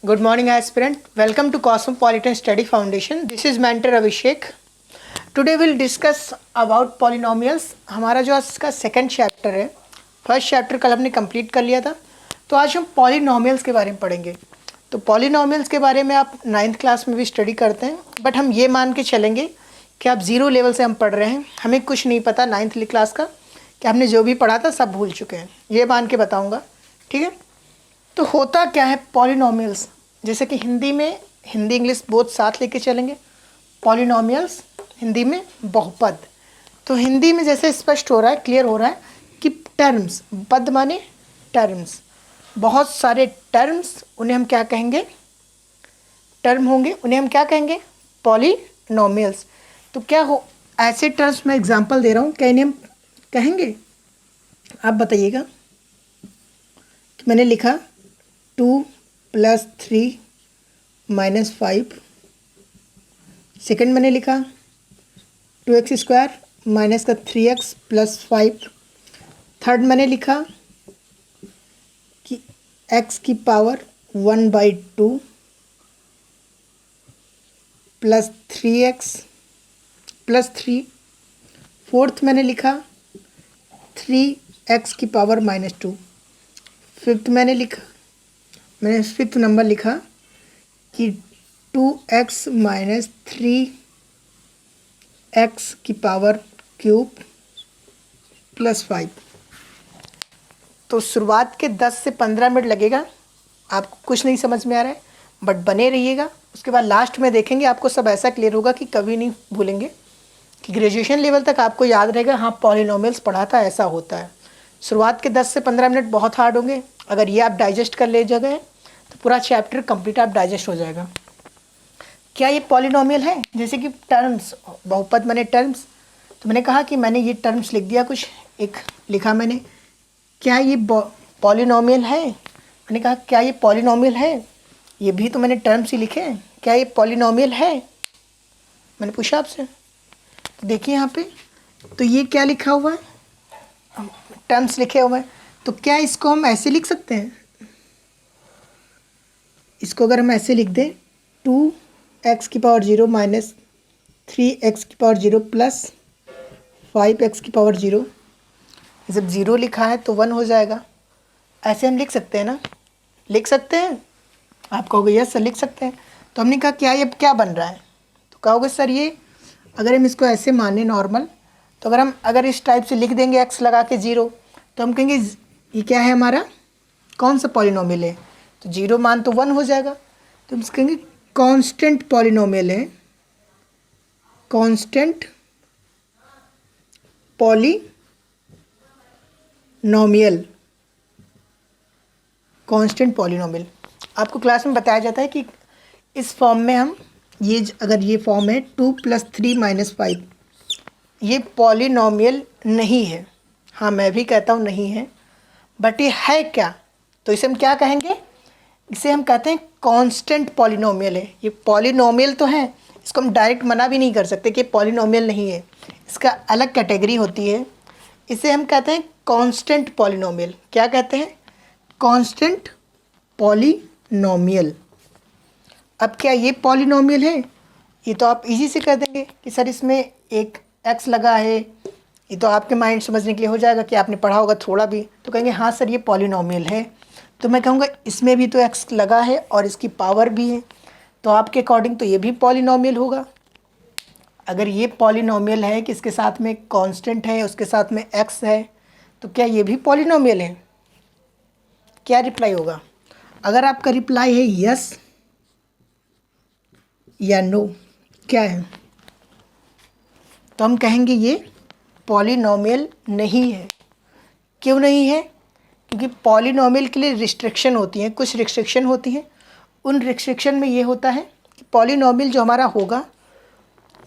Good morning, aspirant. Welcome to Cosmopolitan Study Foundation. This is mentor Abhishek. Today we'll discuss about polynomials. हमारा जो आज का second chapter है, first chapter कल हमने कंप्लीट कर लिया था, तो आज हम पॉलिनोमियल्स के बारे में पढ़ेंगे। तो पॉलिनोमियल्स के बारे में आप 9th क्लास में भी स्टडी करते हैं, बट हम ये मान के चलेंगे कि आप ज़ीरो लेवल से हम पढ़ रहे हैं, हमें कुछ नहीं पता 9th क्लास का, कि हमने जो भी पढ़ा था सब भूल चुके हैं, ये मान के बताऊँगा। ठीक है, तो होता क्या है पॉलिनोमियल्स, जैसे कि हिंदी में हिंदी इंग्लिश बोथ साथ लेके चलेंगे। पॉलिनोमियल्स हिंदी में बहुपद, तो हिंदी में जैसे स्पष्ट हो रहा है, क्लियर हो रहा है कि टर्म्स, पद माने टर्म्स, बहुत सारे टर्म्स, उन्हें हम क्या कहेंगे, टर्म होंगे, उन्हें हम क्या कहेंगे, पॉलिनोमियल्स। तो क्या हो, ऐसे टर्म्स मैं एग्जांपल दे रहा हूँ, क्या इन्हें हम कहेंगे, आप बताइएगा। कि मैंने लिखा 2 + 3 - 5, सेकेंड मैंने लिखा 2x² माइनस का 3x + 5, थर्ड मैंने लिखा कि x की पावर 1/2 + 3x + 3, फोर्थ मैंने लिखा 3x की पावर -2, फिफ्थ मैंने फिफ्थ नंबर लिखा कि 2x - 3x की पावर क्यूब + 5। तो शुरुआत के 10 से 15 मिनट लगेगा, आपको कुछ नहीं समझ में आ रहा है, बट बने रहिएगा। उसके बाद लास्ट में देखेंगे आपको सब ऐसा क्लियर होगा कि कभी नहीं भूलेंगे, कि ग्रेजुएशन लेवल तक आपको याद रहेगा, हाँ पॉलिनोमियल्स पढ़ा था, ऐसा होता है। शुरुआत के 10 से 15 मिनट बहुत हार्ड होंगे, अगर ये आप डाइजेस्ट कर ले जगह तो पूरा चैप्टर कंप्लीट आप डाइजेस्ट हो जाएगा। क्या ये पॉलिनोमियल है, जैसे कि टर्म्स, बहुपद माने टर्म्स, तो मैंने कहा कि मैंने ये टर्म्स लिख दिया, कुछ एक लिखा मैंने, क्या ये पॉलिनोमियल है, मैंने कहा क्या ये पॉलिनोमियल है, ये भी तो मैंने टर्म्स ही लिखे हैं, क्या ये पॉलिनोमियल है, मैंने पूछा आपसे। तो देखिए यहाँ पे, तो ये क्या लिखा हुआ है, टर्म्स लिखे हुए हैं, तो क्या इसको हम ऐसे लिख सकते हैं, इसको अगर हम ऐसे लिख दें 2x की पावर 0 माइनस 3x की पावर 0 प्लस 5x की पावर 0, जब 0 लिखा है तो 1 हो जाएगा, ऐसे हम लिख सकते हैं ना, लिख सकते हैं। आप कहोगे यस सर लिख सकते हैं, तो हमने कहा क्या ये क्या बन रहा है, तो कहोगे सर ये अगर हम इसको ऐसे माने नॉर्मल, तो अगर इस टाइप से लिख देंगे x लगा के 0, तो हम कहेंगे ये क्या है हमारा, कौन सा पॉलिनोमियल है, तो 0 मान तो 1 हो जाएगा, तो हम कहेंगे कांस्टेंट पॉलिनोमियल है, कांस्टेंट पॉलिनोमियल, कांस्टेंट पॉलिनोमियल। आपको क्लास में बताया जाता है कि इस फॉर्म में हम ये, अगर ये फॉर्म है 2 + 3 - 5, ये पॉलिनोमियल नहीं है, हाँ मैं भी कहता हूँ नहीं है, बट ये है क्या, तो इसे हम क्या कहेंगे, इसे हम कहते हैं कांस्टेंट पॉलिनोमियल है। ये पॉलिनोमियल तो है, इसको हम डायरेक्ट मना भी नहीं कर सकते कि पॉलिनोमियल नहीं है, इसका अलग कैटेगरी होती है, इसे हम कहते हैं कांस्टेंट पॉलिनोमियल। क्या कहते हैं, कांस्टेंट पॉलिनोमियल। अब क्या ये पॉलिनोमियल है, ये तो आप इजी से कर देंगे कि सर इसमें एक x लगा है, ये तो आपके माइंड समझने के लिए हो जाएगा कि आपने पढ़ा होगा थोड़ा भी, तो कहेंगे हाँ सर ये पॉलिनोमियल है। तो मैं कहूँगा इसमें भी तो x लगा है और इसकी पावर भी है, तो आपके अकॉर्डिंग तो ये भी पॉलिनोमियल होगा। अगर ये पॉलिनोमियल है कि इसके साथ में कांस्टेंट है, उसके साथ में x है, तो क्या ये भी पॉलिनोमियल है, क्या रिप्लाई होगा। अगर आपका रिप्लाई है यस या नो, क्या है, तो हम कहेंगे ये पॉलिनोमियल नहीं है। क्यों नहीं है, क्योंकि पॉलिनोमियल के लिए रिस्ट्रिक्शन होती हैं, कुछ रिस्ट्रिक्शन होती हैं। उन रिस्ट्रिक्शन में ये होता है कि पॉलिनोमियल जो हमारा होगा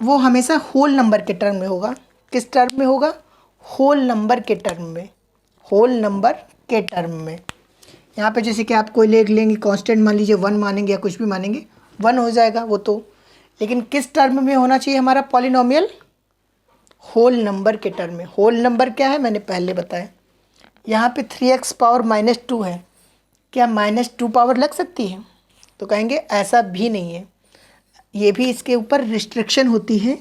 वो हमेशा होल नंबर के टर्म में होगा। किस टर्म में होगा, होल नंबर के टर्म में, होल नंबर के टर्म में। यहाँ पे जैसे कि आप कोई ले लेंगे कांस्टेंट, मान लीजिए 1 मानेंगे या कुछ भी मानेंगे, 1 हो जाएगा वो तो, लेकिन किस टर्म में होना चाहिए हमारा पॉलिनोमियल, होल नंबर के टर्म में। होल नंबर क्या है मैंने पहले बताया, यहाँ पे 3x पावर -2 है, क्या -2 पावर लग सकती है, तो कहेंगे ऐसा भी नहीं है। ये भी इसके ऊपर रिस्ट्रिक्शन होती है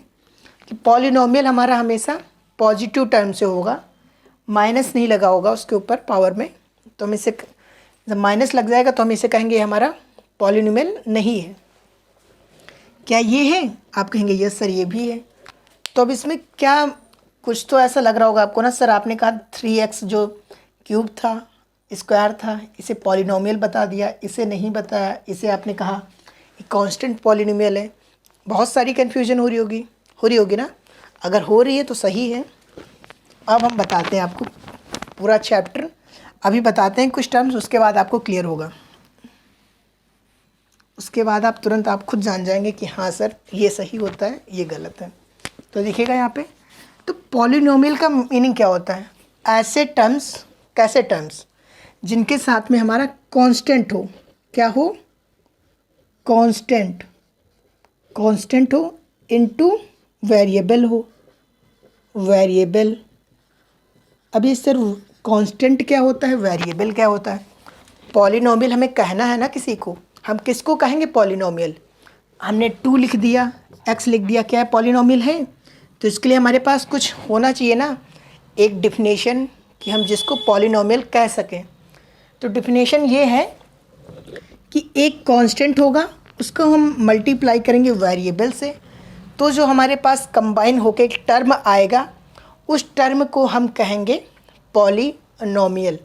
कि पॉलिनोमियल हमारा हमेशा पॉजिटिव टर्म से होगा, माइनस नहीं लगा होगा उसके ऊपर पावर में। तो हम इसे जब माइनस लग जाएगा तो हम इसे कहेंगे हमारा पॉलिनोमियल नहीं है। क्या ये है? आप कहेंगे यस सर ये भी है। तो अब इसमें क्या, कुछ तो ऐसा लग रहा होगा आपको ना, सर आपने कहा 3x जो क्यूब था, स्क्वायर था, इसे पॉलिनोमियल बता दिया, इसे नहीं बताया, इसे आपने कहा कांस्टेंट पॉलिनोमियल है। बहुत सारी कन्फ्यूजन हो रही होगी ना। अगर हो रही है तो सही है। अब हम बताते हैं आपको पूरा चैप्टर, अभी बताते हैं कुछ टर्म्स, उसके बाद आपको क्लियर होगा। उसके बाद आप तुरंत आप खुद जान जाएंगे कि हाँ सर ये सही होता है, ये गलत है। तो देखिएगा यहाँ पे, तो पॉलिनोमियल का मीनिंग क्या होता है? ऐसे टर्म्स, कैसे टर्म्स जिनके साथ में हमारा कांस्टेंट हो। क्या हो? कांस्टेंट हो इनटू वेरिएबल हो। वेरिएबल, अभी सर कांस्टेंट क्या होता है, वेरिएबल क्या होता है? पॉलिनोमियल हमें कहना है ना किसी को, हम किसको कहेंगे पॉलिनोमियल? हमने 2 लिख दिया, x लिख दिया, क्या है पॉलिनोमियल है? तो इसके लिए हमारे पास कुछ होना चाहिए ना, एक डिफिनेशन कि हम जिसको पॉलिनोमियल कह सकें। तो डिफिनेशन ये है कि एक कांस्टेंट होगा, उसको हम मल्टीप्लाई करेंगे वेरिएबल से, तो जो हमारे पास कंबाइन होकर एक टर्म आएगा, उस टर्म को हम कहेंगे पॉलिनोमियल।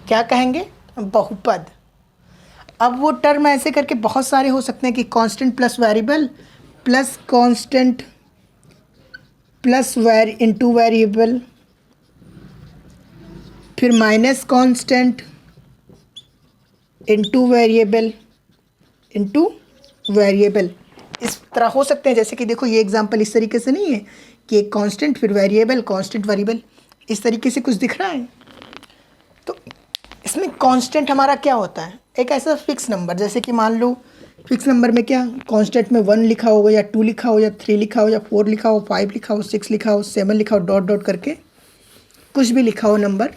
क्या कहेंगे? बहुपद। अब वो टर्म ऐसे करके बहुत सारे हो सकते हैं कि constant plus variable plus constant plus into variable, फिर माइनस कांस्टेंट इनटू वेरिएबल इस तरह हो सकते हैं। जैसे कि देखो ये एग्जांपल इस तरीके से नहीं है कि एक कांस्टेंट फिर वेरिएबल, कांस्टेंट वेरिएबल, इस तरीके से कुछ दिख रहा है। तो इसमें कांस्टेंट हमारा क्या होता है? एक ऐसा फिक्स नंबर, जैसे कि मान लो फिक्स नंबर में क्या कांस्टेंट में 1 लिखा होगा या 2 लिखा हो या 3 लिखा हो या 4 लिखा हो, 5 लिखा हो, 6 लिखा हो, 7 लिखा हो, डॉट डॉट करके कुछ भी लिखा हो नंबर,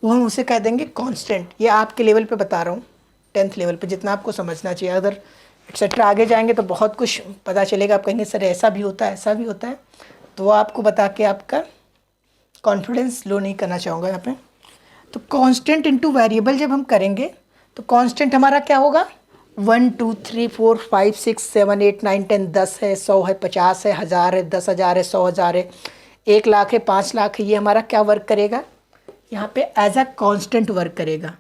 वो हम उसे कह देंगे कांस्टेंट। ये आपके लेवल पे बता रहा हूँ, 10th लेवल पे जितना आपको समझना चाहिए। अगर एक्सेट्रा आगे जाएंगे तो बहुत कुछ पता चलेगा। आप कहेंगे सर ऐसा भी होता है, ऐसा भी होता है, तो वो आपको बता के आपका कॉन्फिडेंस लो नहीं करना चाहूँगा यहाँ पे। तो कांस्टेंट इनटू वेरिएबल जब हम करेंगे तो कांस्टेंट हमारा क्या होगा? 1 2 3 4 5 6 7 8 9 10, 10 है, 100 है, 50 है, 1000 है, 10,000 है, 100,000 है, 1 लाख है, 5 लाख है। ये हमारा क्या वर्क करेगा यहाँ पे? एज अ कांस्टेंट वर्क करेगा।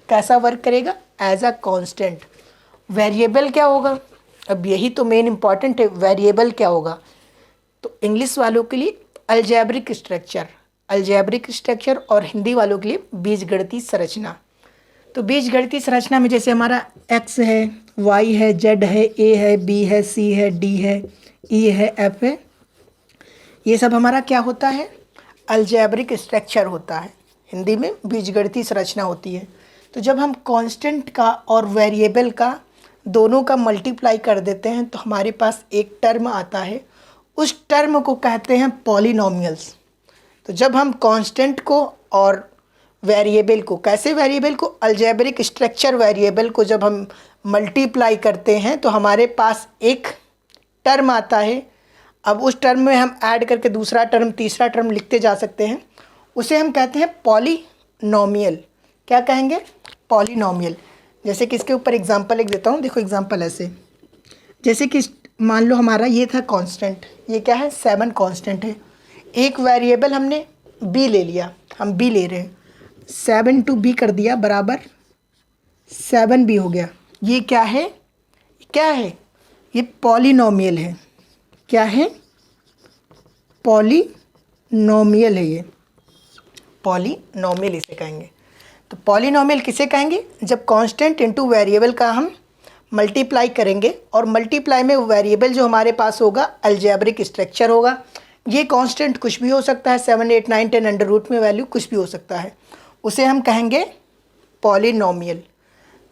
कैसा वर्क करेगा? As a constant. वेरिएबल क्या होगा? अब यही तो मेन इंपॉर्टेंट है, वेरिएबल क्या होगा? तो इंग्लिश वालों के लिए अलजेब्रिक स्ट्रक्चर और हिंदी वालों के लिए बीजगणितीय संरचना। तो बीजगणितीय संरचना में जैसे हमारा x है, y है, z है, a है, b है, c है, d है, e है, f है, ये सब हमारा क्या होता है? अलजेब्रिक स्ट्रक्चर होता है। हिंदी में बीजगणितीय संरचना होती है। तो जब हम कांस्टेंट का और वेरिएबल का दोनों का मल्टीप्लाई कर देते हैं तो हमारे पास एक टर्म आता है, उस टर्म को कहते हैं पॉलिनोमियल्स। तो जब हम कांस्टेंट को और वेरिएबल को, कैसे वेरिएबल को? अलजेब्रिक स्ट्रक्चर वेरिएबल को जब हम मल्टीप्लाई करते हैं तो हमारे पास एक टर्म आता है। अब उस टर्म में हम ऐड करके दूसरा टर्म, तीसरा टर्म लिखते जा सकते हैं, उसे हम कहते हैं पॉलिनोमियल। क्या कहेंगे? पॉलिनोमियल। जैसे कि इसके ऊपर एग्जांपल लिख देता हूँ। देखो एग्जांपल ऐसे, जैसे कि मान लो हमारा ये था कांस्टेंट, ये क्या है? 7 कांस्टेंट है। एक वेरिएबल हमने b ले लिया, हम b ले रहे हैं, 7 टू b कर दिया बराबर 7b हो गया। ये क्या है? क्या है? ये पॉलिनोमियल है। क्या है? पॉलिनोमियल है। ये पॉलिनोमियल इसे कहेंगे। तो पॉलिनोमियल किसे कहेंगे? जब कांस्टेंट इनटू वेरिएबल का हम मल्टीप्लाई करेंगे और मल्टीप्लाई में वेरिएबल जो हमारे पास होगा अलजेब्रिक स्ट्रक्चर होगा। ये कांस्टेंट कुछ भी हो सकता है, 7 8 9 10 अंडर रूट में वैल्यू कुछ भी हो सकता है, उसे हम कहेंगे पॉलिनोमियल।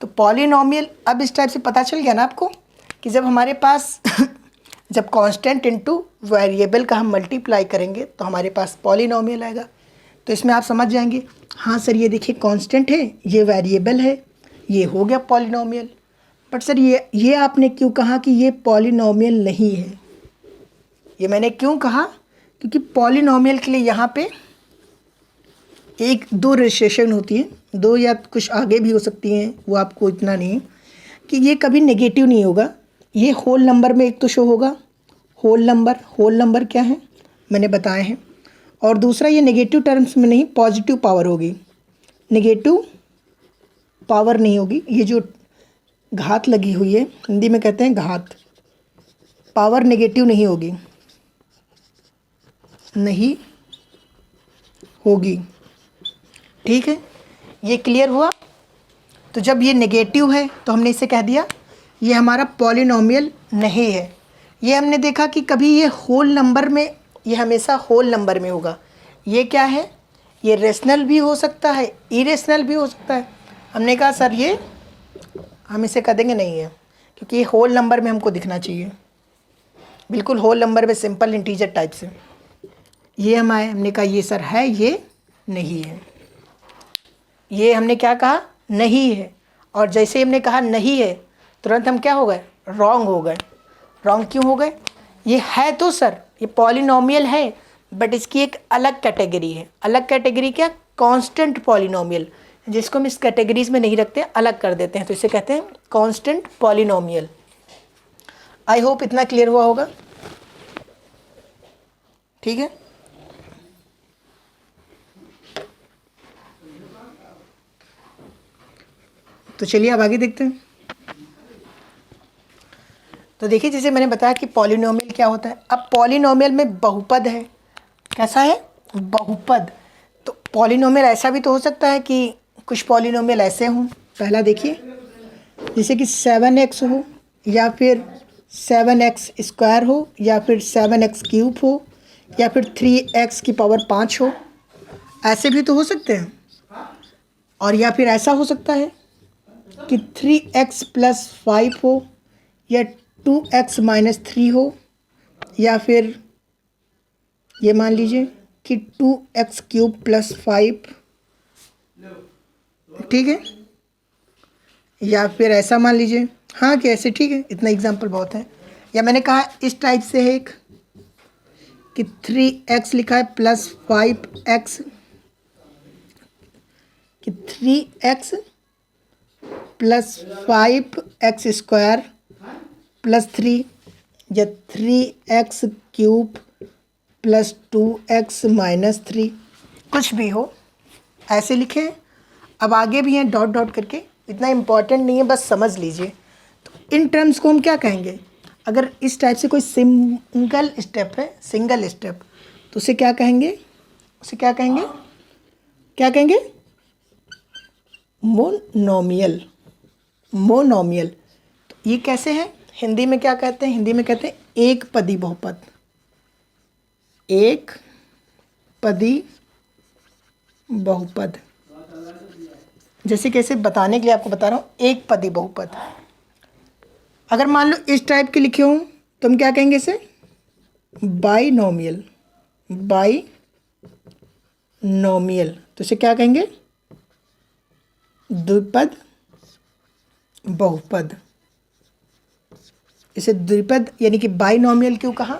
तो पॉलिनोमियल, अब इस टाइप से पता चल गया ना आपको कि जब हमारे पास जब कांस्टेंट इनटू वेरिएबल का हम मल्टीप्लाई करेंगे तो हमारे पास पॉलिनोमियल आएगा। तो इसमें आप समझ जाएंगे, हाँ सर ये देखिए कांस्टेंट है, ये वेरिएबल है, ये हो गया पॉलिनोमियल। बट सर ये आपने क्यों कहा कि ये पॉलिनोमियल नहीं है? ये मैंने क्यों कहा? क्योंकि पॉलिनोमियल के लिए यहाँ पे एक दो रजिस्ट्रेशन होती है, दो या कुछ आगे भी हो सकती हैं, वो आपको इतना नहीं कि ये कभी नेगेटिव नहीं होगा। ये होल नंबर में एक तो शो होगा, होल नंबर क्या है मैंने बताया है। और दूसरा ये नेगेटिव टर्म्स में नहीं, पॉजिटिव पावर होगी, नेगेटिव पावर नहीं होगी। ये जो घात लगी हुई है, हिंदी में कहते हैं घात, पावर नेगेटिव नहीं होगी, नहीं होगी। ठीक है, ये क्लियर हुआ? तो जब ये नेगेटिव है तो हमने इसे कह दिया ये हमारा पॉलिनोमियल नहीं है। ये हमने देखा कि कभी ये होल नंबर में, ये हमेशा होल नंबर में होगा। ये क्या है? ये रेशनल भी हो सकता है, इरेशनल भी हो सकता है। हमने कहा सर ये हम इसे कह देंगे नहीं है, क्योंकि ये होल नंबर में हमको दिखना चाहिए, बिल्कुल होल नंबर में, सिंपल इंटीजर टाइप से। ये हमने कहा ये सर है, ये नहीं है। ये हमने क्या कहा? नहीं है। और जैसे हमने कहा नहीं है, तुरंत हम क्या हो गए? रॉन्ग हो गए। रॉन्ग क्यों हो गए? ये है तो सर, ये पॉलिनोमियल है, बट इसकी एक अलग कैटेगरी है। अलग कैटेगरी क्या? कांस्टेंट पॉलिनोमियल, जिसको हम इस कैटेगरीज में नहीं रखते, अलग कर देते हैं, तो इसे कहते हैं कांस्टेंट पॉलिनोमियल। आई होप इतना क्लियर हुआ होगा। ठीक है, तो चलिए अब आगे देखते हैं। तो देखिए, जैसे मैंने बताया कि पॉलिनोमियल क्या होता है। अब पॉलिनोमियल में बहुपद है। कैसा है? बहुपद। तो पॉलिनोमियल ऐसा भी तो हो सकता है कि कुछ पॉलिनोमियल ऐसे हों। पहला देखिए, जैसे कि 7x हो, या फिर 7x² हो, या फिर 7x³ हो, या फिर 3x की पावर 5 हो। ऐसे भी तो हो सकते हैं। और या फिर ऐसा हो सकता है कि 3x + 5 हो, या 2x - 3 हो, या फिर ये मान लीजिए कि 2x³ + 5। ठीक है, या फिर ऐसा मान लीजिए, हाँ कि ऐसे, ठीक है, इतना एग्जाम्पल बहुत है। या मैंने कहा इस टाइप से है एक कि 3x लिखा है + 5x, कि 3x + 5x² + 3, या 3x³ + 2x - 3, कुछ भी हो, ऐसे लिखें। अब आगे भी हैं डॉट डॉट करके, इतना इम्पॉर्टेंट नहीं है, बस समझ लीजिए। तो इन टर्म्स को हम क्या कहेंगे? अगर इस टाइप से कोई सिंगल स्टेप है, सिंगल स्टेप, तो उसे क्या कहेंगे? उसे क्या कहेंगे? क्या कहेंगे? मोनोमियल। मोनोमियल। तो ये कैसे है? हिंदी में क्या कहते हैं? हिंदी में कहते हैं एक पदी बहुपद। एक पदी बहुपद। जैसे कैसे बताने के लिए आपको बता रहा हूँ, एक पदी बहुपद। अगर मान लो इस टाइप के लिखे हों तो हम क्या कहेंगे इसे? बाइनोमियल। बाइनोमियल। तो इसे क्या कहेंगे? द्विपद बहुपद। इसे द्विपद यानी कि बाइनोमियल क्यों कहा?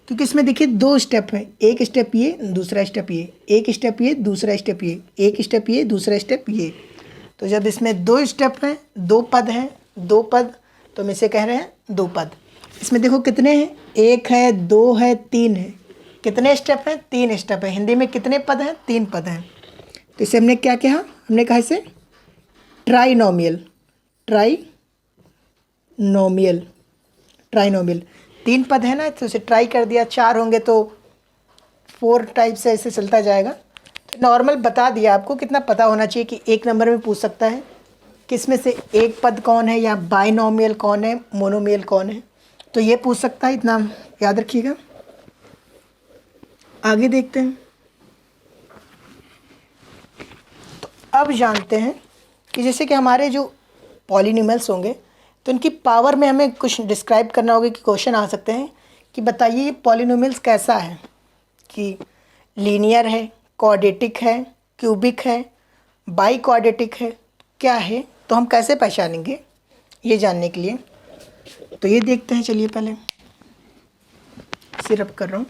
क्योंकि इसमें देखिए दो स्टेप हैं, एक स्टेप ये, दूसरा स्टेप ये, एक स्टेप ये, दूसरा स्टेप ये, एक स्टेप ये, दूसरा स्टेप ये। तो जब इसमें दो स्टेप हैं, दो पद हैं, दो पद, तो हम इसे कह रहे हैं दो पद। इसमें देखो कितने हैं? एक है, दो है, तीन है। कितने स्टेप हैं? तीन स्टेप है। हिंदी में कितने पद हैं? तीन पद हैं। तो इसे हमने क्या कहा? हमने कहा इसे ट्राइनोमियल। ट्राइनोमियल। ट्राइनोमियल। तीन पद है ना, तो इसे ट्राई कर दिया, चार होंगे तो 4 टाइप से ऐसे चलता जाएगा। तो नॉर्मल बता दिया आपको, कितना पता होना चाहिए कि एक नंबर में पूछ सकता है किस में से एक पद कौन है, या बाइनोमियल कौन है, मोनोमियल कौन है, तो ये पूछ सकता है, इतना याद रखिएगा। आगे देखते हैं। तो अब जानते हैं कि जैसे कि हमारे जो पॉलिनोमियल्स होंगे तो इनकी पावर में हमें कुछ डिस्क्राइब करना होगा, कि क्वेश्चन आ सकते हैं कि बताइए ये पॉलिनोमियल्स कैसा है, कि लीनियर है, क्वाड्रेटिक है, क्यूबिक है, बाई क्वाड्रेटिक है, क्या है, तो हम कैसे पहचानेंगे? ये जानने के लिए। तो ये देखते हैं, चलिए पहले सिरप कर रहा हूँ।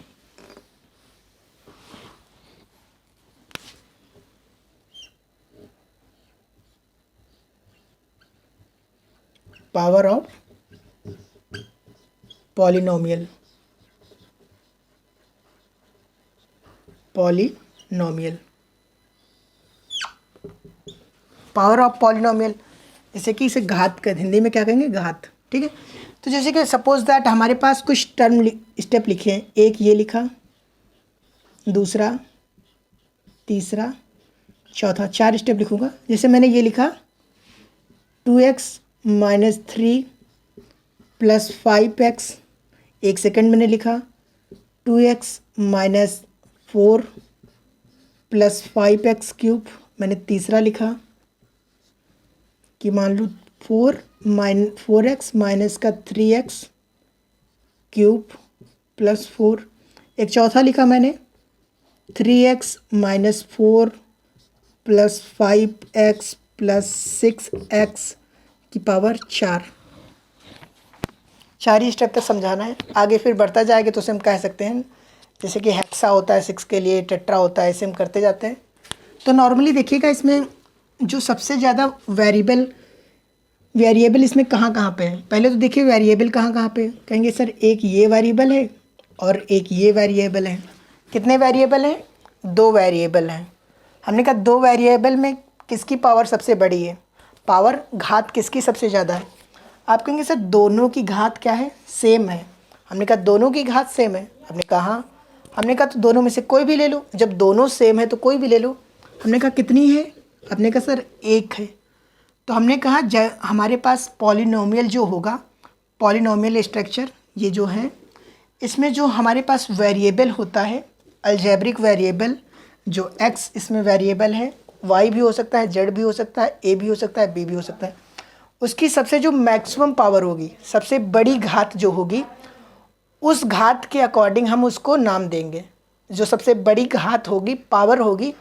Power of polynomial, polynomial, power of polynomial, जैसे कि इसे घात कर, हिंदी में क्या कहेंगे, घात। ठीक है, तो जैसे कि सपोज दैट हमारे पास कुछ टर्म स्टेप लिखे हैं, एक ये लिखा, दूसरा, तीसरा, चौथा, 4 स्टेप लिखूंगा। जैसे मैंने ये लिखा 2x minus 3 plus 5x, 1 second मैंने लिखा 2x minus 4 plus 5x cube, मैंने तीसरा लिखा कि मान लो 4x माइनस का 3x क्यूब प्लस 4, एक चौथा लिखा मैंने 3x minus 4 plus 5x plus 6x की पावर 4। 4 ही स्टेप तक समझाना है, आगे फिर बढ़ता जाएगा तो उसे हम कह सकते हैं, जैसे कि हेक्सा होता है 6 के लिए, टेट्रा होता है, ऐसे हम करते जाते हैं। तो नॉर्मली देखिएगा इसमें जो सबसे ज़्यादा वेरिएबल इसमें कहाँ कहाँ पे है। पहले तो देखिए वेरिएबल कहाँ कहाँ पे, कहेंगे सर एक ये वेरिएबल है और एक ये वेरिएबल है। कितने वेरिएबल हैं, 2 वेरिएबल हैं। हमने कहा 2 वेरिएबल में किसकी पावर सबसे बड़ी है, पावर घात किसकी सबसे ज़्यादा है। आप कहेंगे सर दोनों की घात क्या है, सेम है। हमने कहा दोनों की घात सेम है। हमने कहा हाँ, हमने कहा तो दोनों में से कोई भी ले लो, जब दोनों सेम है तो कोई भी ले लो। हमने कहा कितनी है, हमने कहा सर 1 है। तो हमने कहा हमारे पास पॉलिनोमियल जो होगा, पॉलिनोमियल स्ट्रक्चर ये जो है, इसमें जो हमारे पास वेरिएबल होता है, अलजेब्रिक वेरिएबल, जो x इसमें वेरिएबल है, y भी हो सकता है, z भी हो सकता है, a भी हो सकता है, b भी हो सकता है, उसकी सबसे जो मैक्सिमम पावर होगी, सबसे बड़ी घात जो होगी, उस घात के अकॉर्डिंग हम उसको नाम देंगे। जो सबसे बड़ी घात होगी, पावर होगी,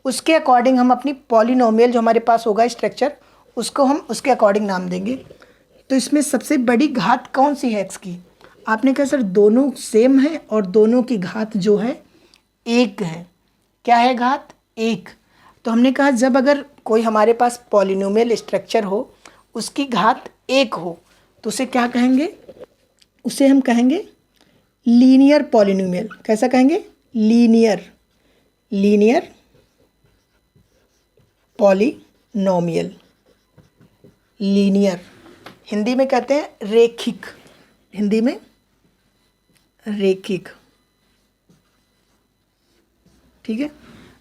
उसके अकॉर्डिंग हम अपनी पॉलिनोमियल जो हमारे पास होगा स्ट्रक्चर, उसको हम उसके अकॉर्डिंग नाम देंगे। तो इसमें सबसे बड़ी घात कौन सी है x की, आपने कहा सर दोनों सेम है और दोनों की घात जो है 1 है। क्या है घात, 1। तो हमने कहा जब अगर कोई हमारे पास पॉलिनोमियल स्ट्रक्चर हो, उसकी घात 1 हो, तो उसे क्या कहेंगे, उसे हम कहेंगे लीनियर पॉलिनोमियल। कैसा कहेंगे, linear, linear polynomial, linear, Hindi में कहते हैं रेखिक, हिंदी में रेखिक। ठीक है,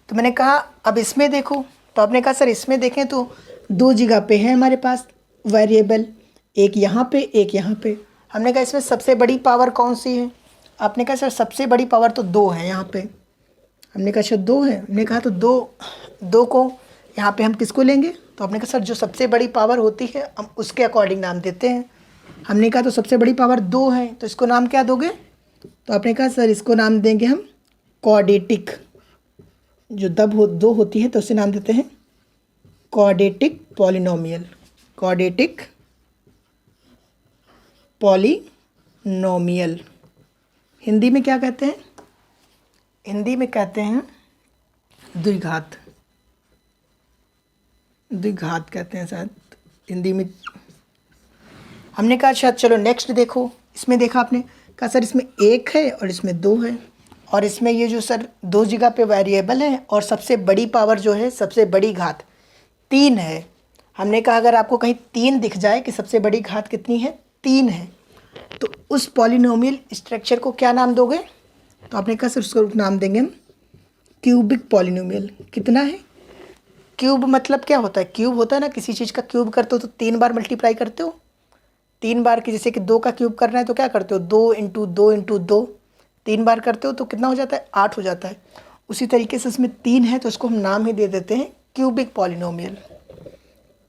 तो मैंने कहा अब इसमें देखो, तो आपने कहा सर इसमें देखें तो 2 जगह पे है हमारे पास वेरिएबल, एक यहाँ पे, एक यहाँ पे। हमने कहा इसमें सबसे बड़ी पावर कौन सी है, आपने कहा सर सबसे बड़ी पावर तो 2 है यहाँ पे। हमने कहा अच्छा 2 है, हमने कहा तो 2 को यहाँ पे हम किसको लेंगे, तो आपने कहा सर जो सबसे बड़ी पावर होती है हम उसके अकॉर्डिंग नाम देते हैं। हमने कहा तो सबसे बड़ी पावर 2 है, तो इसको नाम क्या दोगे, तो आपने कहा सर इसको नाम देंगे हम क्वाड्रेटिक। जो 2 होती है तो उसे नाम देते हैं quadratic polynomial, quadratic polynomial. Hindi में क्या कहते हैं, हिंदी में कहते हैं द्विघात, द्विघात कहते हैं शायद हिंदी में। हमने कहा अच्छा चलो नेक्स्ट देखो, इसमें देखा आपने कहा सर इसमें 1 है और इसमें 2 है, और इसमें ये जो सर 2 जगह पे वेरिएबल है, और सबसे बड़ी पावर जो है, सबसे बड़ी घात 3 है। हमने कहा अगर आपको कहीं 3 दिख जाए कि सबसे बड़ी घात कितनी है, 3 है, तो उस पॉलिनोमियल स्ट्रक्चर को क्या नाम दोगे, तो आपने कहा सर उसको नाम देंगे हम क्यूबिक पॉलिनोमियल। कितना है, क्यूब मतलब क्या होता है, क्यूब होता है ना, किसी चीज़ का क्यूब करते हो तो 3 बार मल्टीप्लाई करते हो, 3 बार की, जैसे कि 2 का क्यूब करना है तो क्या करते हो, 2 इंटू 2 इंटू 2, 3 बार करते हो तो कितना हो जाता है, 8 हो जाता है। उसी तरीके से इसमें 3 है तो इसको हम नाम ही दे देते हैं क्यूबिक पॉलिनोमियल,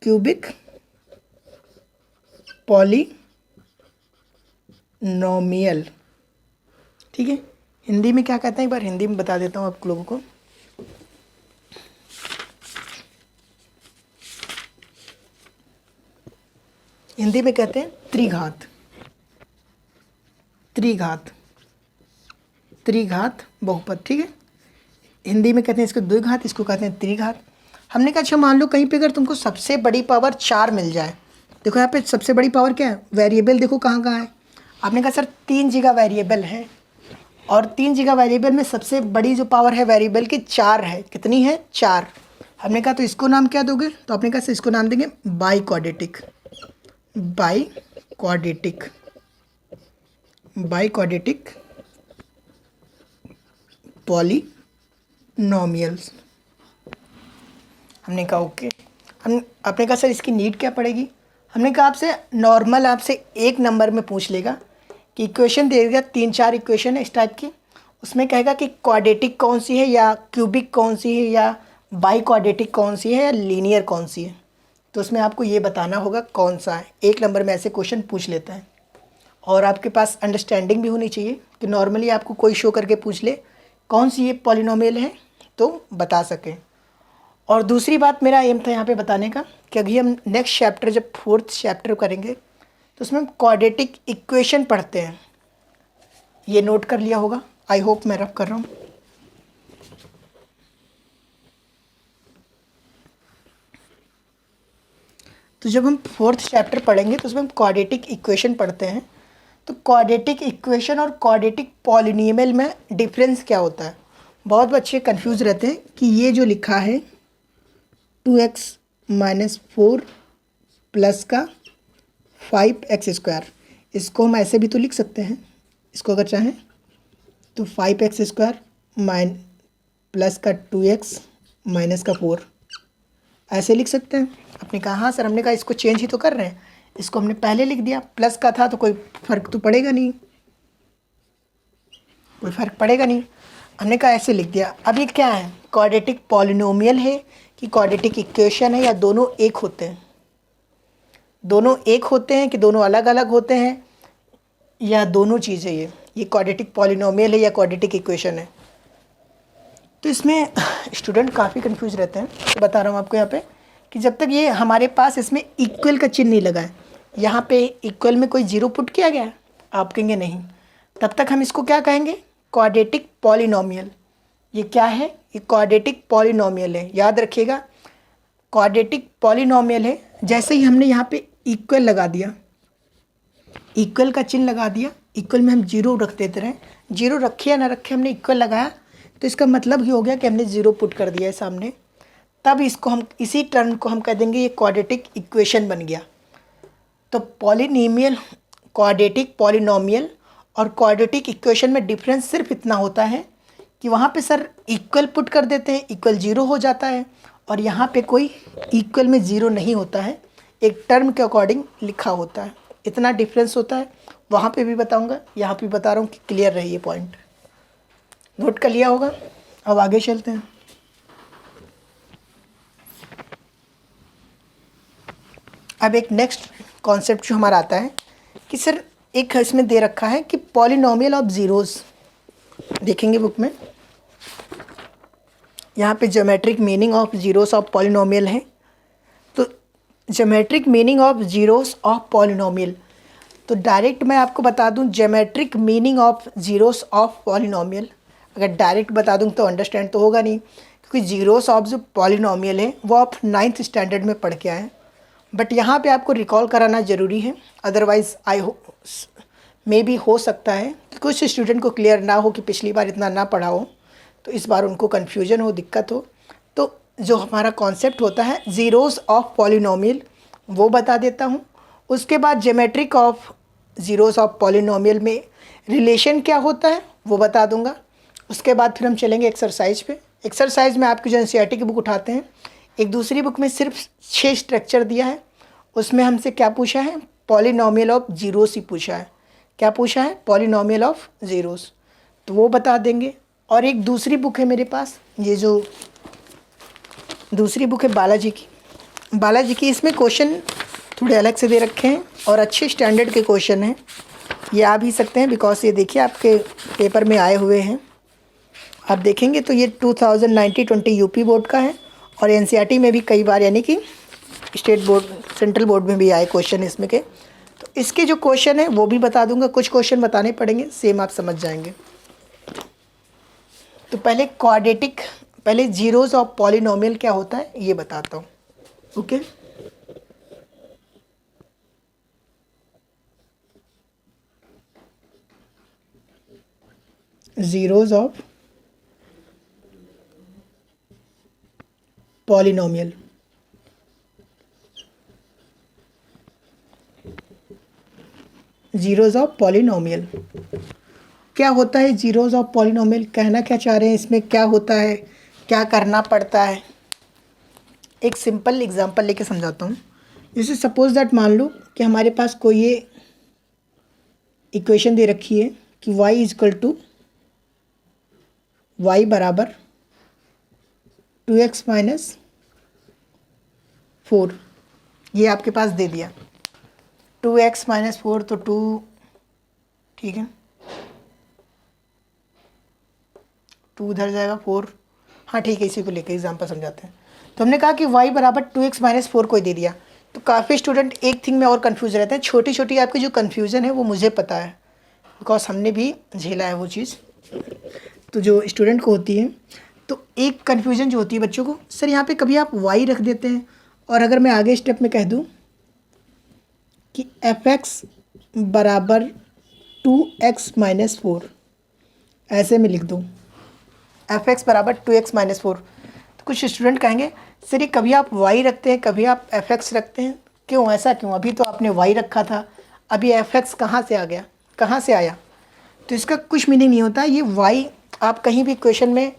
क्यूबिक पॉलिनोमियल। ठीक है, हिंदी में क्या कहते हैं, एक बार हिंदी में बता देता हूँ आप लोगों को। हिंदी में कहते हैं त्रिघात। त्रिघात, त्रिघात बहुपद, ठीक है। हिंदी में कहते हैं इसको द्विघात, इसको कहते हैं त्रिघात। हमने कहा अच्छा मान लो कहीं पे अगर तुमको सबसे बड़ी पावर 4 मिल जाए, देखो यहाँ पे सबसे बड़ी पावर क्या है, वेरिएबल देखो कहाँ कहाँ है। आपने कहा सर 3 जगह वेरिएबल है, और 3 जगह वेरिएबल में सबसे बड़ी जो पावर है वेरिएबल की 4 है। कितनी है? 4। हमने कहा तो इसको नाम क्या दोगे, तो आपने कहा सर इसको नाम देंगे by quadratic. By quadratic, by quadratic polynomials. हमने कहा ओके। आपने कहा सर इसकी नीड क्या पड़ेगी, हमने कहा आपसे नॉर्मल आपसे एक नंबर में पूछ लेगा कि इक्वेशन दे देगा, 3-4 इक्वेशन है इस टाइप की, उसमें कहेगा कि क्वाड्रेटिक कौन सी है, या क्यूबिक कौन सी है, या बाई क्वाड्रेटिक कौन सी है, या लीनियर कौन सी है। तो उसमें आपको ये बताना होगा कौन सा है। एक नंबर में ऐसे क्वेश्चन पूछ लेता है। और आपके पास अंडरस्टैंडिंग भी होनी चाहिए कि नॉर्मली आपको कोई शो करके पूछ ले कौन सी ये पॉलिनोमियल है तो बता सकें। और दूसरी बात मेरा एम था यहाँ पे बताने का कि अभी हम नेक्स्ट चैप्टर जब 4th चैप्टर करेंगे तो उसमें हम क्वाड्रेटिक इक्वेशन पढ़ते हैं। ये नोट कर लिया होगा, आई होप मैं रफ कर रहा हूँ। तो जब हम 4th चैप्टर पढ़ेंगे तो उसमें हम क्वाड्रेटिक इक्वेशन पढ़ते हैं। तो क्वाड्रेटिक इक्वेशन और क्वाड्रेटिक पॉलिनोमियल में डिफरेंस क्या होता है। बहुत बच्चे कंफ्यूज रहते हैं कि ये जो लिखा है 2x - 4 प्लस का 5x², इसको हम ऐसे भी तो लिख सकते हैं, इसको अगर चाहें तो 5x² प्लस का 2x माइनस का 4 ऐसे लिख सकते हैं। आपने कहा हाँ सर, हमने कहा इसको चेंज ही तो कर रहे हैं, इसको हमने पहले लिख दिया, प्लस का था तो कोई फ़र्क तो पड़ेगा नहीं, कोई फ़र्क पड़ेगा नहीं, हमने कहा ऐसे लिख दिया। अब ये क्या है, क्वाड्रेटिक पॉलिनोमियल है कि क्वाड्रेटिक इक्वेशन है, या दोनों एक होते हैं। दोनों एक होते हैं कि दोनों अलग अलग होते हैं, या दोनों चीज़ें ये क्वाड्रेटिक पॉलिनोमियल है या क्वाड्रेटिक इक्वेशन है। तो इसमें स्टूडेंट काफ़ी कंफ्यूज रहते हैं। तो बता रहा हूँ आपको यहाँ पे कि जब तक ये हमारे पास इसमें इक्वल का चिन्ह नहीं लगा है, यहाँ पे इक्वल में कोई जीरो पुट किया गया है, आप कहेंगे नहीं, तब तक हम इसको क्या कहेंगे, क्वाड्रेटिक पॉलिनोमियल। ये क्या है, ये क्वाड्रेटिक पॉलिनोमियल है। याद रखिएगा क्वाड्रेटिक पॉलिनोमियल है। जैसे ही हमने यहाँ पे इक्वल लगा दिया, इक्वल का चिन्ह लगा दिया, इक्वल में हम जीरो रख देते रहे, जीरो रखे या ना रखे, हमने इक्वल लगाया तो इसका मतलब ही हो गया कि हमने ज़ीरो पुट कर दिया है सामने। तब इसको हम, इसी टर्म को हम कह देंगे ये क्वाड्रेटिक इक्वेशन बन गया। तो पॉलिनोमियल, क्वाड्रेटिक पॉलिनोमियल और क्वाड्रेटिक इक्वेशन में डिफरेंस सिर्फ इतना होता है कि वहाँ पे सर इक्वल पुट कर देते हैं, इक्वल जीरो हो जाता है, और यहाँ पे कोई इक्वल में ज़ीरो नहीं होता है, एक टर्म के अकॉर्डिंग लिखा होता है। इतना डिफरेंस होता है, वहाँ पे भी बताऊँगा, यहाँ पे बता रहा हूँ कि क्लियर रहे ये पॉइंट। नोट कर लिया होगा। अब आगे चलते हैं। अब एक नेक्स्ट कॉन्सेप्ट जो हमारा आता है कि सर एक इसमें दे रखा है कि पॉलिनोमियल ऑफ ज़ीरोज़, देखेंगे बुक में, यहाँ पे geometric meaning of zeros of polynomial है। तो geometric meaning of zeros of polynomial, तो डायरेक्ट मैं आपको बता दूं geometric meaning of zeros of polynomial. अगर डायरेक्ट बता दूं तो अंडरस्टैंड तो होगा नहीं, क्योंकि ज़ीरोस ऑफ जो पॉलिनोमियल है वो आप 9th स्टैंडर्ड में पढ़ के आए, बट यहाँ पे आपको रिकॉल कराना ज़रूरी है, अदरवाइज़ मे भी हो सकता है कि कुछ स्टूडेंट को क्लियर ना हो कि पिछली बार इतना ना पढ़ा हो, तो इस बार उनको कन्फ्यूजन हो, दिक्कत हो। तो जो हमारा कॉन्सेप्ट होता है ज़ीरोस ऑफ पॉलिनोमियल वो बता देता हूँ। उसके बाद geometric of zeros of polynomial में रिलेशन क्या होता है वो बता दूंगा। उसके बाद फिर हम चलेंगे एक्सरसाइज पे। एक्सरसाइज में आपकी जो एनसीईआरटी की बुक उठाते हैं, एक दूसरी बुक में सिर्फ 6 स्ट्रक्चर दिया है, उसमें हमसे क्या पूछा है, पॉलिनोमियल ऑफ ज़ीरोस ही पूछा है। क्या पूछा है, पॉलिनोमियल ऑफ ज़ीरोस, तो वो बता देंगे। और एक दूसरी बुक है मेरे पास, ये जो दूसरी बुक है बालाजी की, इसमें क्वेश्चन थोड़े अलग से दे रखे हैं और अच्छे स्टैंडर्ड के क्वेश्चन हैं, ये आ भी सकते हैं बिकॉज ये देखिए आपके पेपर में आए हुए हैं। आप देखेंगे तो ये 2019-20 यूपी बोर्ड का है और एनसीईआरटी में भी कई बार यानी कि स्टेट बोर्ड सेंट्रल बोर्ड में भी आए क्वेश्चन इसमें के। तो इसके जो क्वेश्चन है वो भी बता दूंगा, कुछ क्वेश्चन बताने पड़ेंगे, सेम आप समझ जाएंगे। तो पहले क्वाड्रेटिक, पहले जीरोज ऑफ पॉलिनोमियल क्या होता है ये बताता हूँ। Okay, zeros of polynomial. Zeros of polynomial क्या होता है? जीरोज ऑफ पॉलिनोमियल कहना क्या चाह रहे हैं, इसमें क्या होता है, क्या करना पड़ता है? एक सिंपल एग्जांपल लेके समझाता हूँ। जैसे सपोज दैट मान लो कि हमारे पास कोई ये इक्वेशन दे रखी है कि y is equal to Y बराबर 2x माइनस 4, ये आपके पास दे दिया 2x माइनस 4, तो 2 ठीक है, 2 उधर जाएगा 4, हाँ ठीक है, इसी को लेकर एग्जाम्पल समझाते हैं। तो हमने कहा कि y बराबर 2x माइनस 4 कोई दे दिया। तो काफ़ी स्टूडेंट एक थिंग में और कंफ्यूज रहते हैं, छोटी छोटी आपकी जो कन्फ्यूज़न है वो मुझे पता है, बिकॉज हमने भी झेला है वो चीज़। तो जो स्टूडेंट को होती है, तो एक कन्फ्यूज़न जो होती है बच्चों को, सर यहाँ पे कभी आप y रख देते हैं, और अगर मैं आगे स्टेप में कह दूँ कि f(x) बराबर 2x माइनस 4, ऐसे में लिख दूँ f(x) बराबर 2x माइनस 4, तो कुछ स्टूडेंट कहेंगे सर ये कभी आप y रखते हैं, कभी आप f(x) रखते हैं, क्यों, ऐसा क्यों? अभी तो आपने y रखा था, अभी f(x) कहाँ से आ गया, कहाँ से आया? तो इसका कुछ मीनिंग नहीं होता। ये y आप कहीं भी क्वेश्चन में,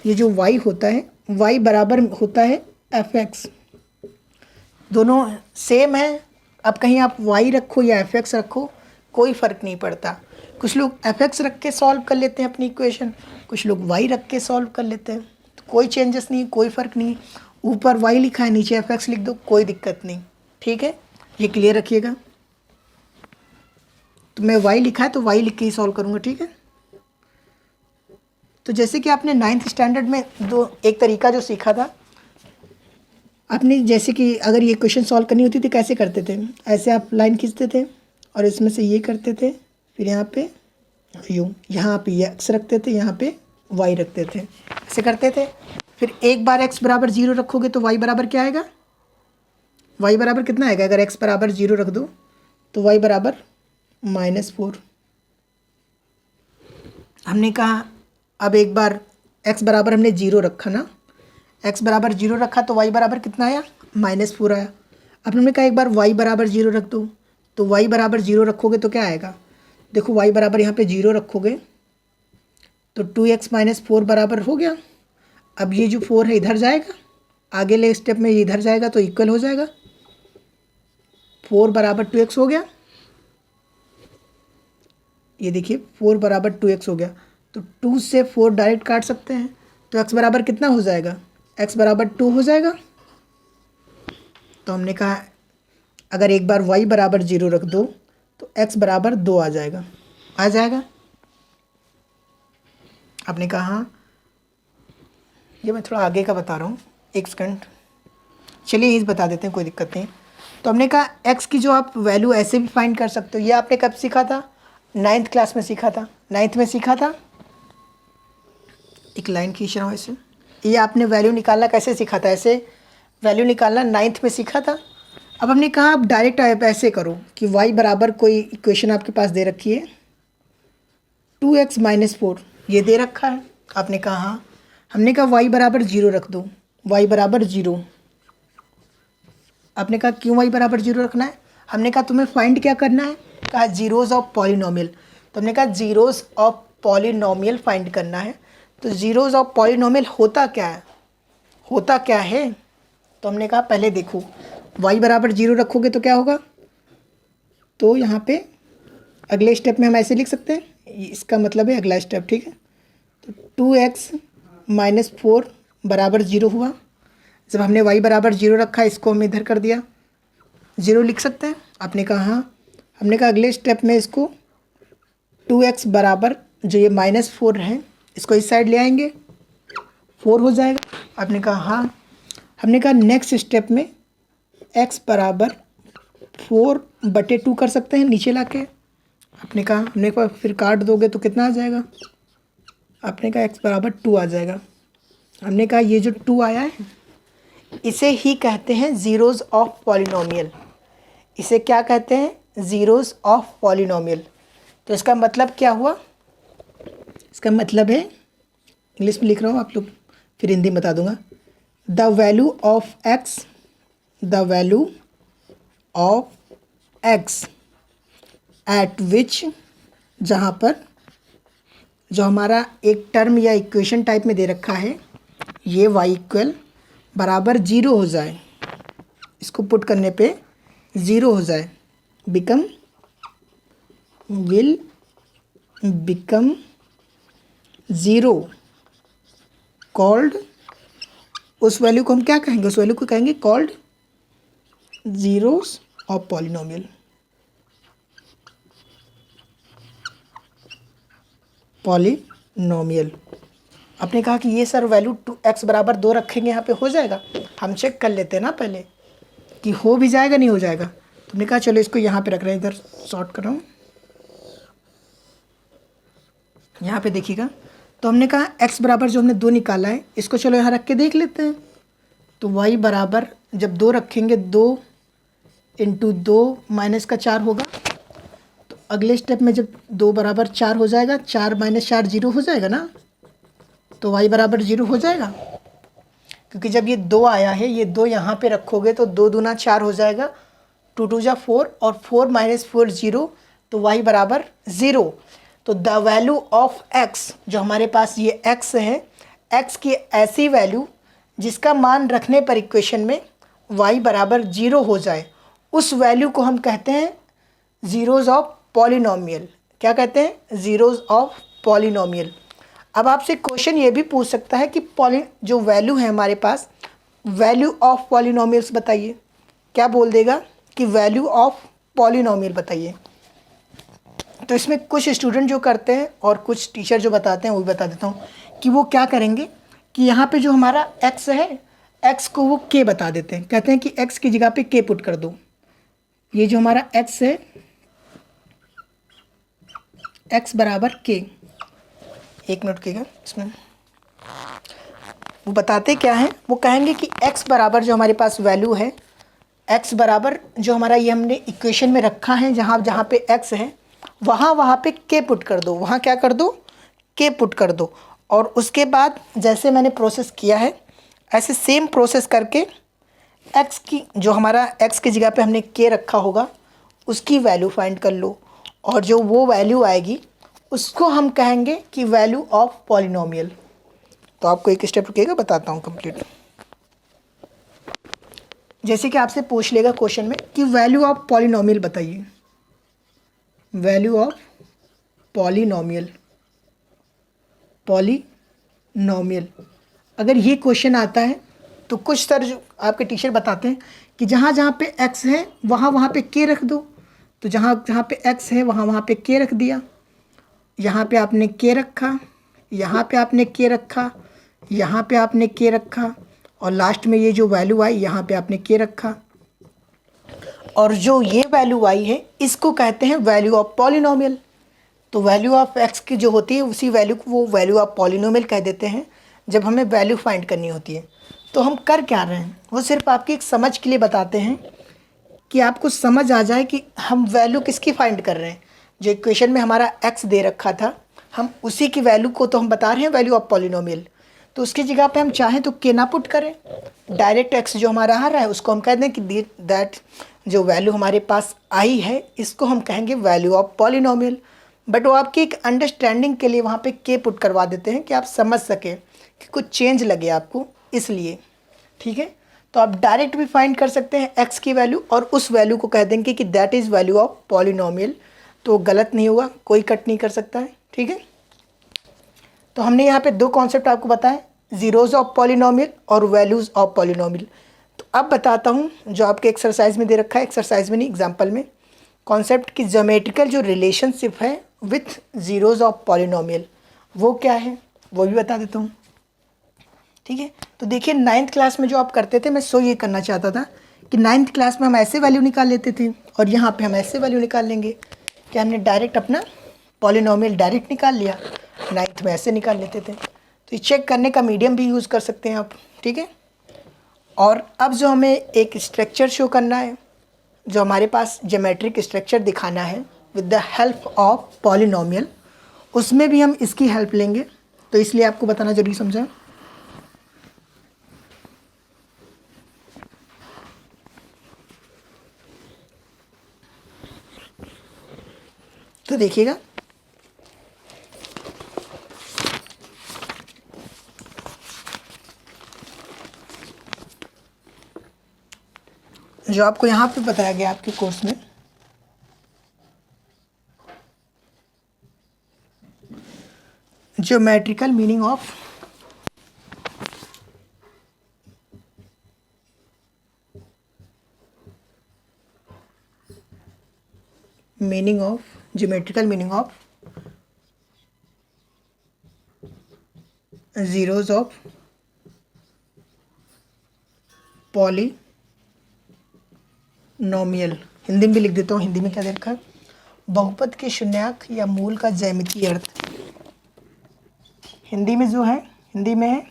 ये जो y होता है, y बराबर होता है f(x), दोनों सेम है। अब कहीं आप y रखो या f(x) रखो, कोई फ़र्क नहीं पड़ता। कुछ लोग f(x) रख के सॉल्व कर लेते हैं अपनी इक्वेशन, कुछ लोग y रख के सॉल्व कर लेते हैं, तो कोई चेंजेस नहीं, कोई फ़र्क नहीं। ऊपर y लिखा है, नीचे f(x) लिख दो, कोई दिक्कत नहीं, ठीक है, ये क्लियर रखिएगा। तो मैं y लिखा है तो y लिख के ही सॉल्व करूँगा, ठीक है। तो जैसे कि आपने 9th स्टैंडर्ड में एक तरीका जो सीखा था आपने, जैसे कि अगर ये क्वेश्चन सॉल्व करनी होती थी कैसे करते थे, ऐसे आप लाइन खींचते थे और इसमें से ये करते थे, फिर यहाँ पे यूँ, यहाँ पे x रखते थे, यहाँ पे y रखते थे, ऐसे करते थे। फिर एक बार x बराबर 0 रखोगे तो y बराबर क्या आएगा, y बराबर कितना आएगा? अगर x बराबर 0 रख दो तो y बराबर -4। हमने कहा अब एक बार x बराबर हमने 0 रखा ना, x बराबर 0 रखा तो y बराबर कितना आया, -4 आया। अब हमने कहा एक बार y बराबर 0 रख दो, तो y बराबर 0 रखोगे तो क्या आएगा, देखो y बराबर यहाँ पे 0 रखोगे तो 2x माइनस 4 बराबर हो गया। अब ये जो 4 है इधर जाएगा, आगे ले स्टेप में ये इधर जाएगा तो इक्वल हो जाएगा, 4 बराबर 2x हो गया। ये देखिए 4 बराबर 2x हो गया, तो 2 से 4 डायरेक्ट काट सकते हैं, तो x बराबर कितना हो जाएगा, x बराबर 2 हो जाएगा। तो हमने कहा अगर एक बार y बराबर 0 रख दो तो x बराबर 2 आ जाएगा, आ जाएगा। आपने कहा हाँ, ये मैं थोड़ा आगे का बता रहा हूँ, एक सेकंड, चलिए यही बता देते हैं, कोई दिक्कत नहीं। तो हमने कहा x की जो आप वैल्यू ऐसे भी फाइंड कर सकते हो, ये आपने कब सीखा था, 9th क्लास में सीखा था, 9th में सीखा था। एक लाइन खींच रहा हूँ ऐसे, ये आपने वैल्यू निकालना कैसे सीखा था, ऐसे वैल्यू निकालना 9th में सीखा था। अब हमने कहा आप डायरेक्ट ऐसे करो कि y बराबर कोई इक्वेशन आपके पास दे रखी है 2x माइनस 4, ये दे रखा है। आपने कहा हाँ, हमने कहा y बराबर 0 रख दो, y बराबर 0। आपने कहा क्यों y बराबर 0 रखना है, हमने कहा तुम्हें फाइंड क्या करना है, कहा जीरोज़ ऑफ पॉलिनोमियल। तो हमने कहा जीरोज़ ऑफ पॉलिनोमियल फाइंड करना है। तो जीरोज़ ऑफ पॉलिनोमियल होता क्या है, होता क्या है? तो हमने कहा पहले देखो y बराबर 0 रखोगे तो क्या होगा, तो यहाँ पे अगले स्टेप में हम ऐसे लिख सकते हैं, इसका मतलब है अगला स्टेप, ठीक है। तो 2x माइनस 4 बराबर 0 हुआ। जब हमने y बराबर 0 रखा, इसको हम इधर कर दिया, 0 लिख सकते हैं। आपने कहा हाँ, हमने कहा अगले स्टेप में इसको 2x बराबर जो ये -4 है इसको इस साइड ले आएंगे, 4 हो जाएगा। आपने कहा हाँ, हमने कहा नेक्स्ट स्टेप में x बराबर 4/2 कर सकते हैं नीचे लाके। आपने कहा, हमने कहा फिर काट दोगे तो कितना आ जाएगा, आपने कहा x बराबर 2 आ जाएगा। हमने कहा ये जो 2 आया है इसे ही कहते हैं ज़ीरोज़ ऑफ पॉलिनोमियल। इसे क्या कहते हैं, ज़ीरोज़ ऑफ पॉलिनोमियल। तो इसका मतलब क्या हुआ, इसका मतलब है, इंग्लिश में लिख रहा हूँ, आप लोग फिर हिंदी में बता दूंगा। The value of x, the value of x eight विच, जहाँ पर जो हमारा एक टर्म या इक्वेशन टाइप में दे रखा है ये y इक्वल बराबर 0 हो जाए, इसको पुट करने पे 0 हो जाए, विल बिकम 0 कॉल्ड, उस वैल्यू को हम क्या कहेंगे, उस वैल्यू को कहेंगे called zeros of polynomial. Polynomial आपने कहा कि ये सर वैल्यू 2x बराबर 2 रखेंगे यहाँ पे हो जाएगा, हम चेक कर लेते हैं ना पहले कि हो भी जाएगा नहीं हो जाएगा। तो हमने कहा चलो इसको यहाँ पे रख रहे हैं, इधर सॉर्ट कर रहा हूँ, यहाँ पे देखिएगा। तो हमने कहा x बराबर जो हमने 2 निकाला है इसको चलो यहाँ रख के देख लेते हैं। तो y बराबर जब 2 रखेंगे 2 इंटू 2 माइनस का 4 होगा। तो अगले स्टेप में जब 2 बराबर 4 हो जाएगा, 4 माइनस 4 0 हो जाएगा ना, तो y बराबर 0 हो जाएगा। क्योंकि जब ये 2 आया है, ये 2 यहाँ पे रखोगे तो 2 दूना 4 हो जाएगा, 2 2 जा 4 और 4 माइनस 4 0, तो y बराबर 0। तो द वैल्यू ऑफ x, जो हमारे पास ये x है, x की ऐसी वैल्यू जिसका मान रखने पर इक्वेशन में y बराबर 0 हो जाए, उस वैल्यू को हम कहते हैं ज़ीरोज़ ऑफ पॉलिनोमियल। क्या कहते हैं, ज़ीरोज़ ऑफ पॉलिनोमियल। अब आपसे क्वेश्चन ये भी पूछ सकता है कि जो वैल्यू है हमारे पास, वैल्यू ऑफ पॉलिनोमियल्स बताइए। क्या बोल देगा कि वैल्यू ऑफ पॉलिनोमियल बताइए। तो इसमें कुछ स्टूडेंट जो करते हैं और कुछ टीचर जो बताते हैं वो भी बता देता हूँ कि वो क्या करेंगे कि यहाँ पे जो हमारा x है, x को वो k बता देते हैं, कहते हैं कि x की जगह पे k पुट कर दो। ये जो हमारा x है, x बराबर k, एक मिनट रुकिएगा, इसमें वो बताते क्या हैं, वो कहेंगे कि x बराबर जो हमारे पास वैल्यू है, x बराबर जो हमारा ये हमने इक्वेशन में रखा है, जहाँ जहाँ पे x है वहाँ पे k पुट कर दो, वहाँ क्या कर दो, k पुट कर दो। और उसके बाद जैसे मैंने प्रोसेस किया है ऐसे सेम प्रोसेस करके x की जो हमारा x की जगह पे हमने k रखा होगा उसकी वैल्यू फाइंड कर लो, और जो वो वैल्यू आएगी उसको हम कहेंगे कि वैल्यू ऑफ पॉलिनोमियल। तो आपको एक स्टेप रुकिएगा, बताता हूँ कंप्लीट। जैसे कि आपसे पूछ लेगा क्वेश्चन में कि वैल्यू ऑफ पॉलिनोमियल बताइए, वैल्यू ऑफ पॉलिनोमियल, पॉलिनोमियल अगर ये क्वेश्चन आता है तो कुछ सर जो आपके टीचर बताते हैं कि जहाँ जहाँ पे x है वहाँ पे k रख दो। तो जहाँ जहाँ पे x है वहाँ पे k रख दिया, यहाँ पे आपने k रखा, यहाँ पे आपने k रखा, यहाँ पे आपने k रखा, और लास्ट में ये जो वैल्यू आई यहाँ पे आपने k रखा। और जो ये वैल्यू आई है इसको कहते हैं वैल्यू ऑफ पॉलिनोमियल। तो वैल्यू ऑफ x की जो होती है उसी वैल्यू को वो वैल्यू ऑफ पॉलिनोमियल कह देते हैं जब हमें वैल्यू फाइंड करनी होती है। तो हम कर क्या रहे हैं, वो सिर्फ आपकी एक समझ के लिए बताते हैं कि आपको समझ आ जाए कि हम वैल्यू किसकी फाइंड कर रहे हैं। जो इक्वेशन में हमारा x दे रखा था, हम उसी की वैल्यू को तो हम बता रहे हैं वैल्यू ऑफ पॉलिनोमियल। तो उसकी जगह पे हम चाहें तो k ना पुट करें, डायरेक्ट x जो हमारा आ रहा है उसको हम कह दें कि दैट जो वैल्यू हमारे पास आई है इसको हम कहेंगे वैल्यू ऑफ पॉलिनोमियल। बट वो आपकी एक अंडरस्टैंडिंग के लिए वहाँ पे k पुट करवा देते हैं कि आप समझ सकें कि कुछ चेंज लगे आपको, इसलिए। ठीक है, तो आप डायरेक्ट भी फाइंड कर सकते हैं x की वैल्यू और उस वैल्यू को कह देंगे कि that is value of polynomial. तो गलत नहीं होगा, कोई कट नहीं कर सकता है। ठीक है, तो हमने यहाँ पे दो कॉन्सेप्ट आपको बताए, ज़ीरोज़ ऑफ पॉलिनोमियल और वैल्यूज़ ऑफ पॉलिनोमियल। तो अब बताता हूँ जो आपके एक्सरसाइज में दे रखा है, एक्सरसाइज में नहीं एग्जाम्पल में, कॉन्सेप्ट की ज्योमेट्रिकल जो रिलेशनशिप है विथ ज़ीरोज़ ऑफ पॉलिनोमियल वो क्या है वो भी बता देता हूँ। ठीक है, तो देखिए 9th क्लास में जो आप करते थे, मैं सो ये करना चाहता था कि 9th क्लास में हम ऐसे वैल्यू निकाल लेते थे और यहाँ पे हम ऐसे वैल्यू निकाल लेंगे कि हमने डायरेक्ट अपना पॉलिनोमियल डायरेक्ट निकाल लिया, 9th में ऐसे निकाल लेते थे। तो ये चेक करने का मीडियम भी यूज़ कर सकते हैं आप, ठीक है। और अब जो हमें एक स्ट्रक्चर शो करना है, जो हमारे पास ज्योमेट्रिक स्ट्रक्चर दिखाना है with the help of polynomial, उसमें भी हम इसकी हेल्प लेंगे, तो इसलिए आपको बताना जरूरी समझा। तो देखिएगा, जो आपको यहाँ पे बताया गया आपके कोर्स में, geometrical meaning of geometrical meaning of zeros of polynomial. Hindi में भी लिख देता हूँ, हिंदी में क्या दे रखा है, बहुपद के शून्यांक या मूल का ज्यामितीय अर्थ। हिंदी में जो है, हिंदी में है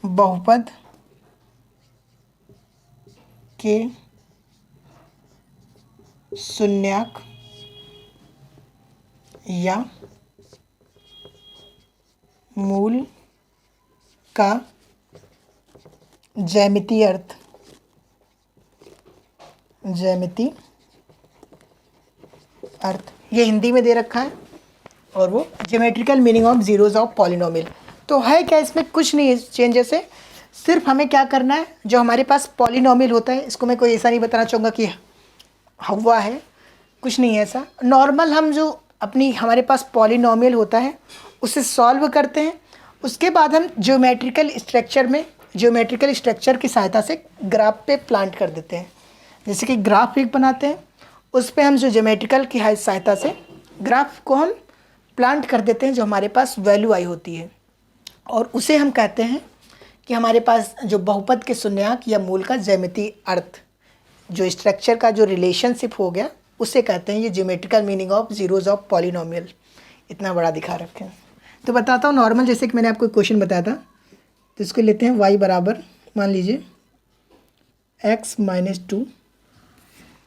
बहुपद के शून्यांक या मूल का ज्यामितीय अर्थ, ज्यामितीय अर्थ ये हिंदी में दे रखा है, और वो geometrical meaning of zeros of polynomial. तो है क्या, इसमें कुछ नहीं है चेंजेस है, सिर्फ हमें क्या करना है, जो हमारे पास पॉलिनोमियल होता है, इसको मैं कोई ऐसा नहीं बताना चाहूँगा कि हुआ है, कुछ नहीं है ऐसा। नॉर्मल हम जो अपनी हमारे पास पॉलिनोमियल होता है उसे सॉल्व करते हैं, उसके बाद हम ज्योमेट्रिकल स्ट्रक्चर की सहायता से ग्राफ पे प्लांट कर देते हैं। जैसे कि ग्राफ एक बनाते हैं, उस पर हम जो ज्योमेट्रिकल की सहायता से ग्राफ को हम प्लांट कर देते हैं, जो हमारे पास वैल्यू आई होती है, और उसे हम कहते हैं कि हमारे पास जो बहुपद के शून्यांक या मूल का ज्यामितीय अर्थ, जो स्ट्रक्चर का जो रिलेशनशिप हो गया, उसे कहते हैं ये geometrical meaning of zeros of polynomial. इतना बड़ा दिखा रखे हैं। तो बताता हूँ नॉर्मल, जैसे कि मैंने आपको क्वेश्चन बताया था, तो इसको लेते हैं y बराबर, मान लीजिए x-2,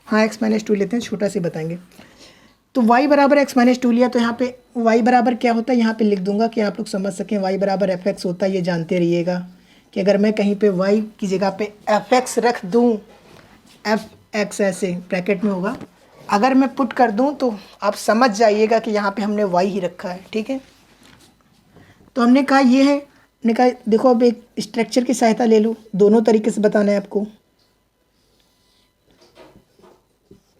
हाँ x-2 लेते हैं, छोटा से बताएंगे। तो y बराबर x-2 लिया, तो यहाँ पे y बराबर क्या होता है, यहाँ पे लिख दूंगा कि आप लोग समझ सकें। y बराबर fx होता है, ये जानते रहिएगा कि अगर मैं कहीं पे y की जगह पे fx रख दूँ, fx ऐसे ब्रैकेट में होगा, अगर मैं पुट कर दूं तो आप समझ जाइएगा कि यहाँ पे हमने y ही रखा है, ठीक है। तो हमने कहा ये है, हमने कहा देखो अब एक स्ट्रक्चर की सहायता ले लो, दोनों तरीके से बताना है आपको।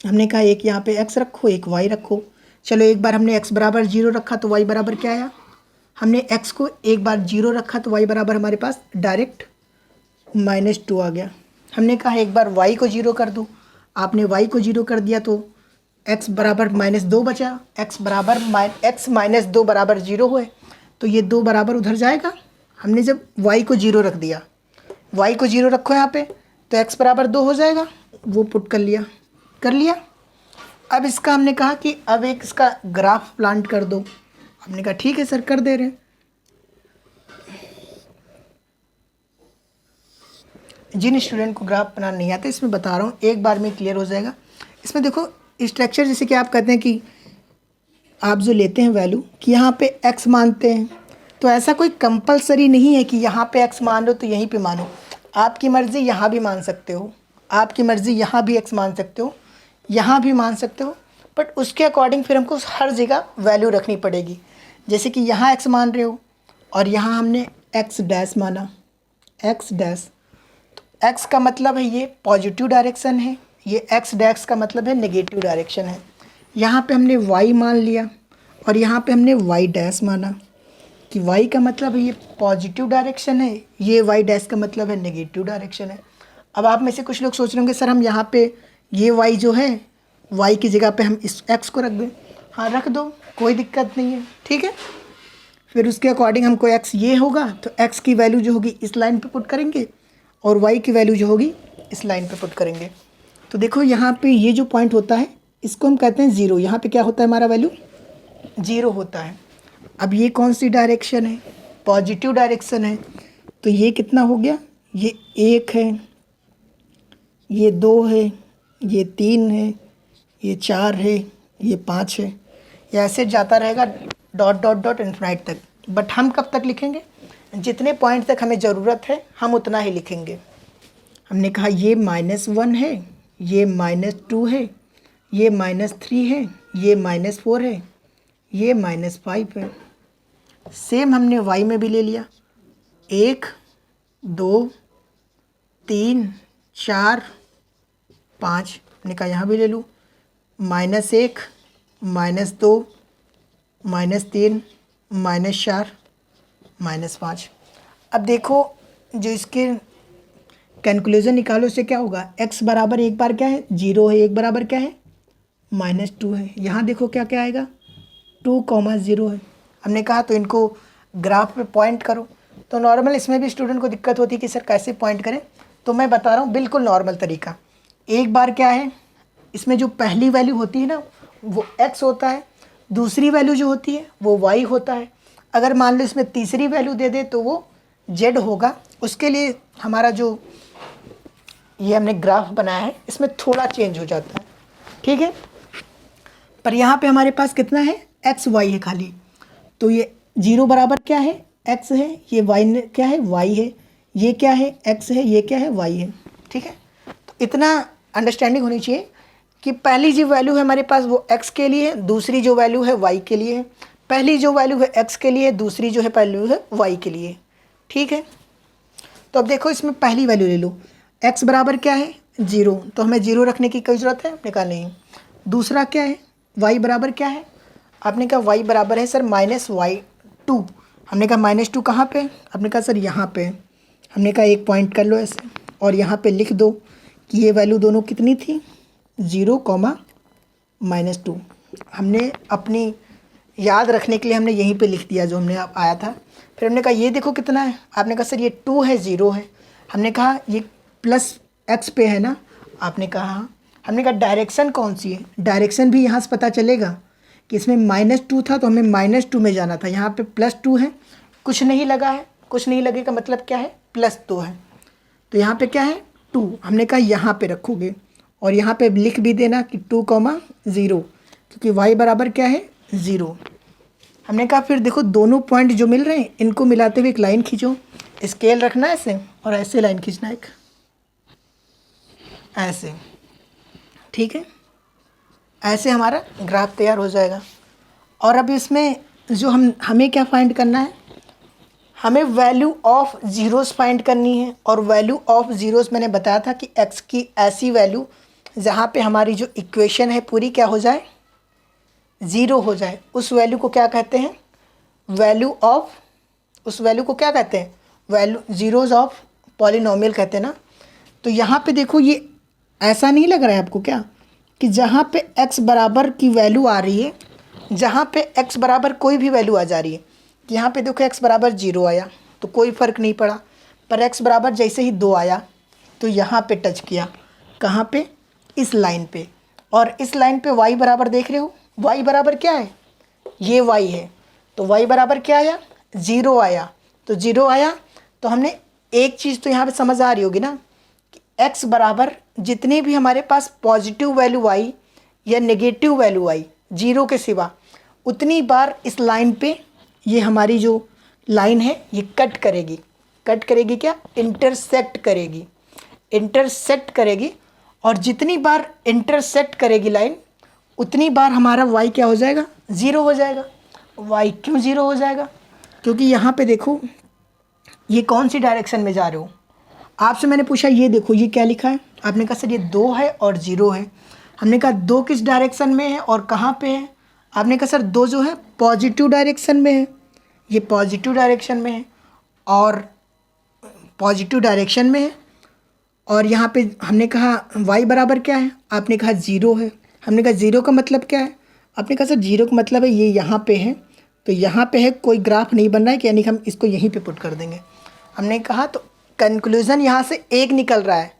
हमने कहा एक यहाँ पे x रखो, एक y रखो। चलो एक बार हमने x बराबर 0 रखा तो y बराबर क्या आया, हमने x को एक बार 0 रखा तो y बराबर हमारे पास डायरेक्ट -2 आ गया। हमने कहा एक बार y को 0 कर दो, आपने y को 0 कर दिया तो x बराबर -2 बचा, x -2 बराबर 0 हुए, तो ये 2 बराबर उधर जाएगा। हमने जब y को 0 रख दिया, y को 0 रखो यहाँ पे, तो x बराबर 2 हो जाएगा, वो पुट कर लिया। अब इसका हमने कहा कि अब एक इसका ग्राफ प्लांट कर दो। हमने कहा ठीक है सर, कर दे रहे हैं। जिन स्टूडेंट को ग्राफ बनाना नहीं आता, इसमें बता रहा हूँ, एक बार में क्लियर हो जाएगा। इसमें देखो स्ट्रक्चर, जैसे कि आप कहते हैं कि आप जो लेते हैं वैल्यू कि यहाँ पे x मानते हैं, तो ऐसा कोई कंपलसरी नहीं है कि यहाँ पे x मान लो तो यहीं पे मानो। आपकी मर्ज़ी यहाँ भी मान सकते हो, आपकी मर्ज़ी यहाँ भी x मान सकते हो, यहाँ भी मान सकते हो, बट उसके अकॉर्डिंग फिर हमको हर जगह वैल्यू रखनी पड़ेगी। जैसे कि यहाँ x मान रहे हो और यहाँ हमने x डैश माना, x डैश, तो x का मतलब है ये पॉजिटिव डायरेक्शन है, ये x डैश का मतलब है नेगेटिव डायरेक्शन है। यहाँ पे हमने y मान लिया और यहाँ पे हमने y डैश माना कि y का मतलब है ये पॉजिटिव डायरेक्शन है, ये y डैश का मतलब है नेगेटिव डायरेक्शन है। अब आप में से कुछ लोग सोच रहे होंगे सर हम यहाँ पे ये y जो है, y की जगह पे हम इस x को रख दें। हाँ रख दो, कोई दिक्कत नहीं है, ठीक है। फिर उसके अकॉर्डिंग हमको x ये होगा तो x की वैल्यू जो होगी इस लाइन पे पुट करेंगे और y की वैल्यू जो होगी इस लाइन पे पुट करेंगे। तो देखो यहाँ पे ये जो पॉइंट होता है इसको हम कहते हैं ज़ीरो। यहाँ पे क्या होता है, हमारा वैल्यू ज़ीरो होता है। अब ये कौन सी डायरेक्शन है, पॉजिटिव डायरेक्शन है। तो ये कितना हो गया, ये 1 है, ये 2 है, ये 3 है, ये 4 है, ये 5 है। ये ऐसे जाता रहेगा डॉट डॉट डॉट इन्फिनाइट तक। बट हम कब तक लिखेंगे, जितने पॉइंट तक हमें ज़रूरत है हम उतना ही लिखेंगे। हमने कहा ये -1 है, ये -2 है, ये -3 है, ये -4 है, ये -5 है। सेम हमने y में भी ले लिया, 1 2 3 4 5। हमने कहा यहाँ भी ले लूँ, -1 -2 -3 -4 -5। अब देखो जो इसके कैलकुलेशन निकालो, उससे क्या होगा, x बराबर एक बार क्या है 0 है, एक बराबर क्या है -2 है। यहाँ देखो क्या क्या आएगा 2,0 है। हमने कहा तो इनको ग्राफ पे पॉइंट करो। तो नॉर्मल इसमें भी स्टूडेंट को दिक्कत होती है कि सर कैसे पॉइंट करें, तो मैं बता रहा हूँ बिल्कुल नॉर्मल तरीका। एक बार क्या है, इसमें जो पहली वैल्यू होती है ना वो x होता है, दूसरी वैल्यू जो होती है वो y होता है। अगर मान लो इसमें तीसरी वैल्यू दे दे तो वो z होगा। उसके लिए हमारा जो ये हमने ग्राफ बनाया है इसमें थोड़ा चेंज हो जाता है, ठीक है। पर यहाँ पे हमारे पास कितना है, एक्स वाई है खाली। तो ये 0 बराबर क्या है, x है, ये y क्या है, y है, ये क्या है, x है, ये क्या है, y है, ठीक है। तो इतना अंडरस्टैंडिंग होनी चाहिए कि पहली जो वैल्यू है हमारे पास वो x के लिए है, दूसरी जो वैल्यू है y के लिए है। पहली जो वैल्यू है x के लिए, दूसरी जो है वैल्यू है y के लिए, ठीक है। तो अब देखो इसमें पहली वैल्यू ले लो, x बराबर क्या है 0, तो हमें 0 रखने की कोई ज़रूरत है, हमने कहा नहीं। दूसरा क्या है, y बराबर क्या है, आपने कहा y बराबर है सर -y2। हमने कहा -2 कहाँ पे, आपने कहा सर यहाँ पे। हमने कहा एक पॉइंट कर लो ऐसे और यहाँ पे लिख दो कि ये वैल्यू दोनों कितनी थी 0, -2। हमने अपनी याद रखने के लिए हमने यहीं पे लिख दिया जो हमने आया था। फिर हमने कहा ये देखो कितना है, आपने कहा सर ये 2 है 0 है। हमने कहा ये +x पे है ना, आपने कहा हाँ। हमने कहा डायरेक्शन कौन सी है, डायरेक्शन भी यहाँ से पता चलेगा कि इसमें -2 था तो हमें -2 में जाना था, यहाँ पे +2 है, कुछ नहीं लगा है, कुछ नहीं लगेगा मतलब क्या है +2 है। तो यहाँ पे क्या है 2, हमने कहा यहाँ पे रखोगे और यहाँ पे लिख भी देना कि 2,0, क्योंकि y बराबर क्या है 0। हमने कहा फिर देखो दोनों पॉइंट जो मिल रहे हैं इनको मिलाते हुए एक लाइन खींचो, स्केल रखना है ऐसे और ऐसे लाइन खींचना एक ऐसे, ठीक है। ऐसे हमारा ग्राफ तैयार हो जाएगा। और अब इसमें जो हमें क्या फाइंड करना है, हमें वैल्यू ऑफ ज़ीरोस फाइंड करनी है। और वैल्यू ऑफ ज़ीरोस मैंने बताया था कि x की ऐसी वैल्यू जहाँ पे हमारी जो इक्वेशन है पूरी क्या हो जाए 0 हो जाए, उस वैल्यू को क्या कहते हैं, वैल्यू ऑफ, उस वैल्यू को क्या कहते हैं, वैल्यू ज़ीरोस ऑफ पॉलिनोमियल कहते हैं ना। तो यहाँ पे देखो ये ऐसा नहीं लग रहा है आपको क्या कि जहाँ पे x बराबर की वैल्यू आ रही है, जहाँ पे x बराबर कोई भी वैल्यू आ जा रही है, यहाँ पे देखो x बराबर 0 आया तो कोई फ़र्क नहीं पड़ा, पर x बराबर जैसे ही 2 आया तो यहाँ पे टच किया, कहाँ पे, इस लाइन पे। और इस लाइन पे y बराबर देख रहे हो, y बराबर क्या है, ये y है, तो y बराबर क्या आया 0 आया। तो 0 आया तो हमने एक चीज़ तो यहाँ पे समझ आ रही होगी ना कि x बराबर जितनी भी हमारे पास पॉजिटिव वैल्यू आई या नेगेटिव वैल्यू आई 0 के सिवा, उतनी बार इस लाइन पे ये हमारी जो लाइन है ये कट करेगी। कट करेगी क्या, इंटरसेक्ट करेगी, इंटरसेक्ट करेगी। और जितनी बार इंटरसेक्ट करेगी लाइन उतनी बार हमारा y क्या हो जाएगा 0 हो जाएगा। y क्यों 0 हो जाएगा, क्योंकि यहाँ पे देखो ये कौन सी डायरेक्शन में जा रहे हो। आपसे मैंने पूछा ये देखो ये क्या लिखा है, आपने कहा सर ये 2 है और 0 है। हमने कहा 2 किस डायरेक्शन में है और कहाँ पे है, आपने कहा सर 2 जो है पॉजिटिव डायरेक्शन में है, ये पॉजिटिव डायरेक्शन में है और पॉजिटिव डायरेक्शन में है। और यहाँ पे हमने कहा y बराबर क्या है, आपने कहा 0 है। हमने कहा 0 का मतलब क्या है, आपने कहा सर 0 का मतलब है ये यहाँ पे है, तो यहाँ पे है, कोई ग्राफ नहीं बन रहा है कि यानी कि हम इसको यहीं पे पुट कर देंगे। हमने कहा तो कंक्लूज़न यहाँ से एक निकल रहा है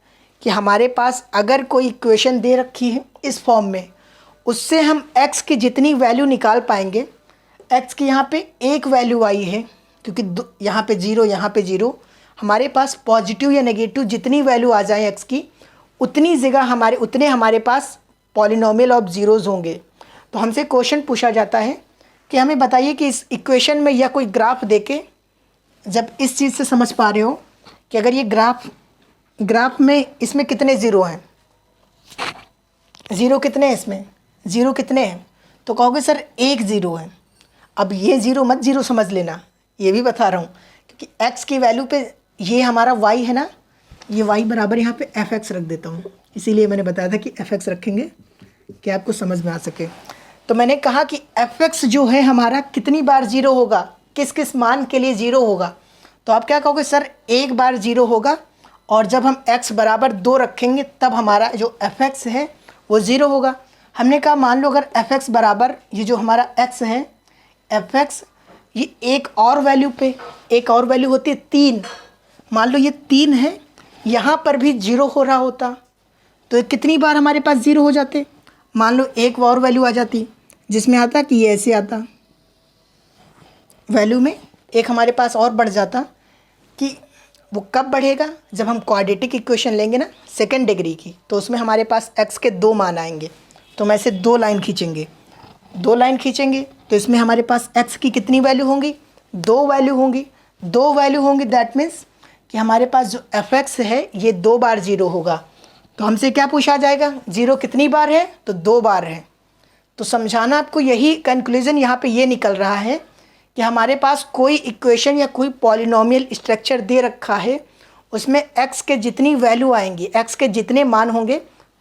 कि हमारे पास अगर कोई इक्वेशन दे रखी है इस फॉर्म में, उससे हम x की जितनी वैल्यू निकाल पाएंगे, x की यहाँ पे एक वैल्यू आई है क्योंकि यहाँ पे ज़ीरो, यहाँ पे ज़ीरो, हमारे पास पॉजिटिव या नेगेटिव जितनी वैल्यू आ जाए x की, उतनी जगह उतने हमारे पास पॉलिनोमियल ऑफ ज़ीरोज़ होंगे। तो हमसे क्वेश्चन पूछा जाता है कि हमें बताइए कि इस इक्वेशन में या कोई ग्राफ देके, जब इस चीज़ से समझ पा रहे हो कि अगर ये ग्राफ में इसमें कितने ज़ीरो हैं, ज़ीरो कितने हैं, इसमें ज़ीरो कितने हैं, तो कहोगे सर एक ज़ीरो है। अब ये ज़ीरो मत ज़ीरो समझ लेना, ये भी बता रहा हूँ क्योंकि x की वैल्यू पे ये हमारा y है ना, ये y बराबर यहाँ पे fx रख देता हूँ, इसीलिए मैंने बताया था कि fx रखेंगे कि आपको समझ में आ सके। तो मैंने कहा कि fx जो है हमारा कितनी बार ज़ीरो होगा, किस किस मान के लिए ज़ीरो होगा, तो आप क्या कहोगे सर एक बार ज़ीरो होगा, और जब हम x बराबर 2 रखेंगे तब हमारा जो fx है वो ज़ीरो होगा। हमने कहा मान लो अगर fx बराबर ये जो हमारा x है, fx ये एक और वैल्यू पे, एक और वैल्यू होती है 3, मान लो ये 3 है, यहाँ पर भी ज़ीरो हो रहा होता तो कितनी बार हमारे पास ज़ीरो हो जाते, मान लो एक और वैल्यू आ जाती जिसमें आता कि ये ऐसे आता, वैल्यू में एक हमारे पास और बढ़ जाता। कि वो कब बढ़ेगा, जब हम क्वाड्रेटिक इक्वेशन लेंगे ना सेकेंड डिग्री की, तो उसमें हमारे पास x के 2 मान आएंगे, तो हम ऐसे 2 लाइन खींचेंगे, 2 लाइन खींचेंगे तो इसमें हमारे पास x की कितनी वैल्यू होंगी, 2 वैल्यू होंगी, 2 वैल्यू होंगी, दैट मीन्स कि हमारे पास जो fx है ये 2 बार ज़ीरो होगा। तो हमसे क्या पूछा जाएगा, ज़ीरो कितनी बार है, तो 2 बार है। तो समझाना आपको, यही कंक्लूज़न यहाँ पे ये निकल रहा है कि हमारे पास कोई इक्वेशन या कोई पॉलिनोमियल स्ट्रक्चर दे रखा है, उसमें x के जितनी वैल्यू आएंगी, x के जितने मान होंगे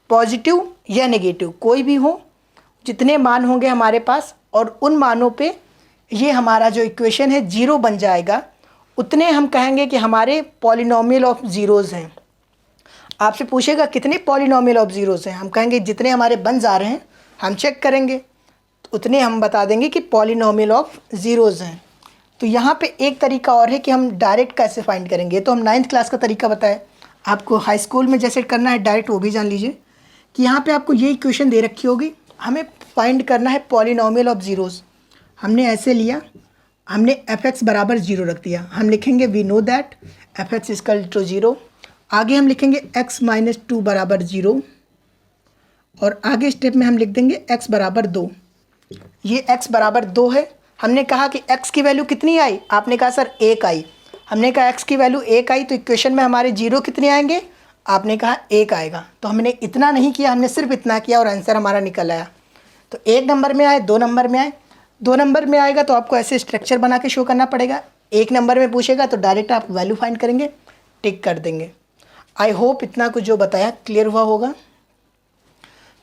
पॉजिटिव या नेगेटिव कोई भी हो, जितने मान होंगे हमारे पास, और उन मानों पे ये हमारा जो इक्वेशन है ज़ीरो बन जाएगा, उतने हम कहेंगे कि हमारे पॉलिनोमियल ऑफ ज़ीरोज़ हैं। आपसे पूछेगा कितने पॉलिनोमियल ऑफ ज़ीरोज़ हैं, हम कहेंगे जितने हमारे बन जा रहे हैं, हम चेक करेंगे तो उतने हम बता देंगे कि पॉलिनोमियल ऑफ ज़ीरोज़ हैं। तो यहाँ पे एक तरीका और है कि हम डायरेक्ट कैसे फाइंड करेंगे, तो हम 9th क्लास का तरीका बताएं, आपको हाई स्कूल में जैसे करना है डायरेक्ट वो भी जान लीजिए कि यहाँ पे आपको ये इक्वेशन दे रखी होगी, हमें फाइंड करना है पॉलिनोमियल ऑफ ज़ीरोज़। हमने ऐसे लिया, हमने fx बराबर 0 रख दिया, हम लिखेंगे we know that fx equal to 0, आगे हम लिखेंगे x माइनस 2 बराबर 0, और आगे स्टेप में हम लिख देंगे x बराबर 2। ये x बराबर 2 है, हमने कहा कि x की वैल्यू कितनी आई, आपने कहा सर 1 आई, हमने कहा x की वैल्यू 1 आई तो इक्वेशन में हमारे 0 कितने आएंगे, आपने कहा 1 आएगा। तो हमने इतना नहीं किया, हमने सिर्फ इतना किया और आंसर हमारा निकल आया। तो 1 नंबर में आए, 2 नंबर में आए, 2 नंबर में आएगा तो आपको ऐसे स्ट्रक्चर बना के शो करना पड़ेगा, 1 नंबर में पूछेगा तो डायरेक्ट आप वैल्यू फाइंड करेंगे, टिक कर देंगे। आई होप इतना कुछ जो बताया क्लियर हुआ होगा।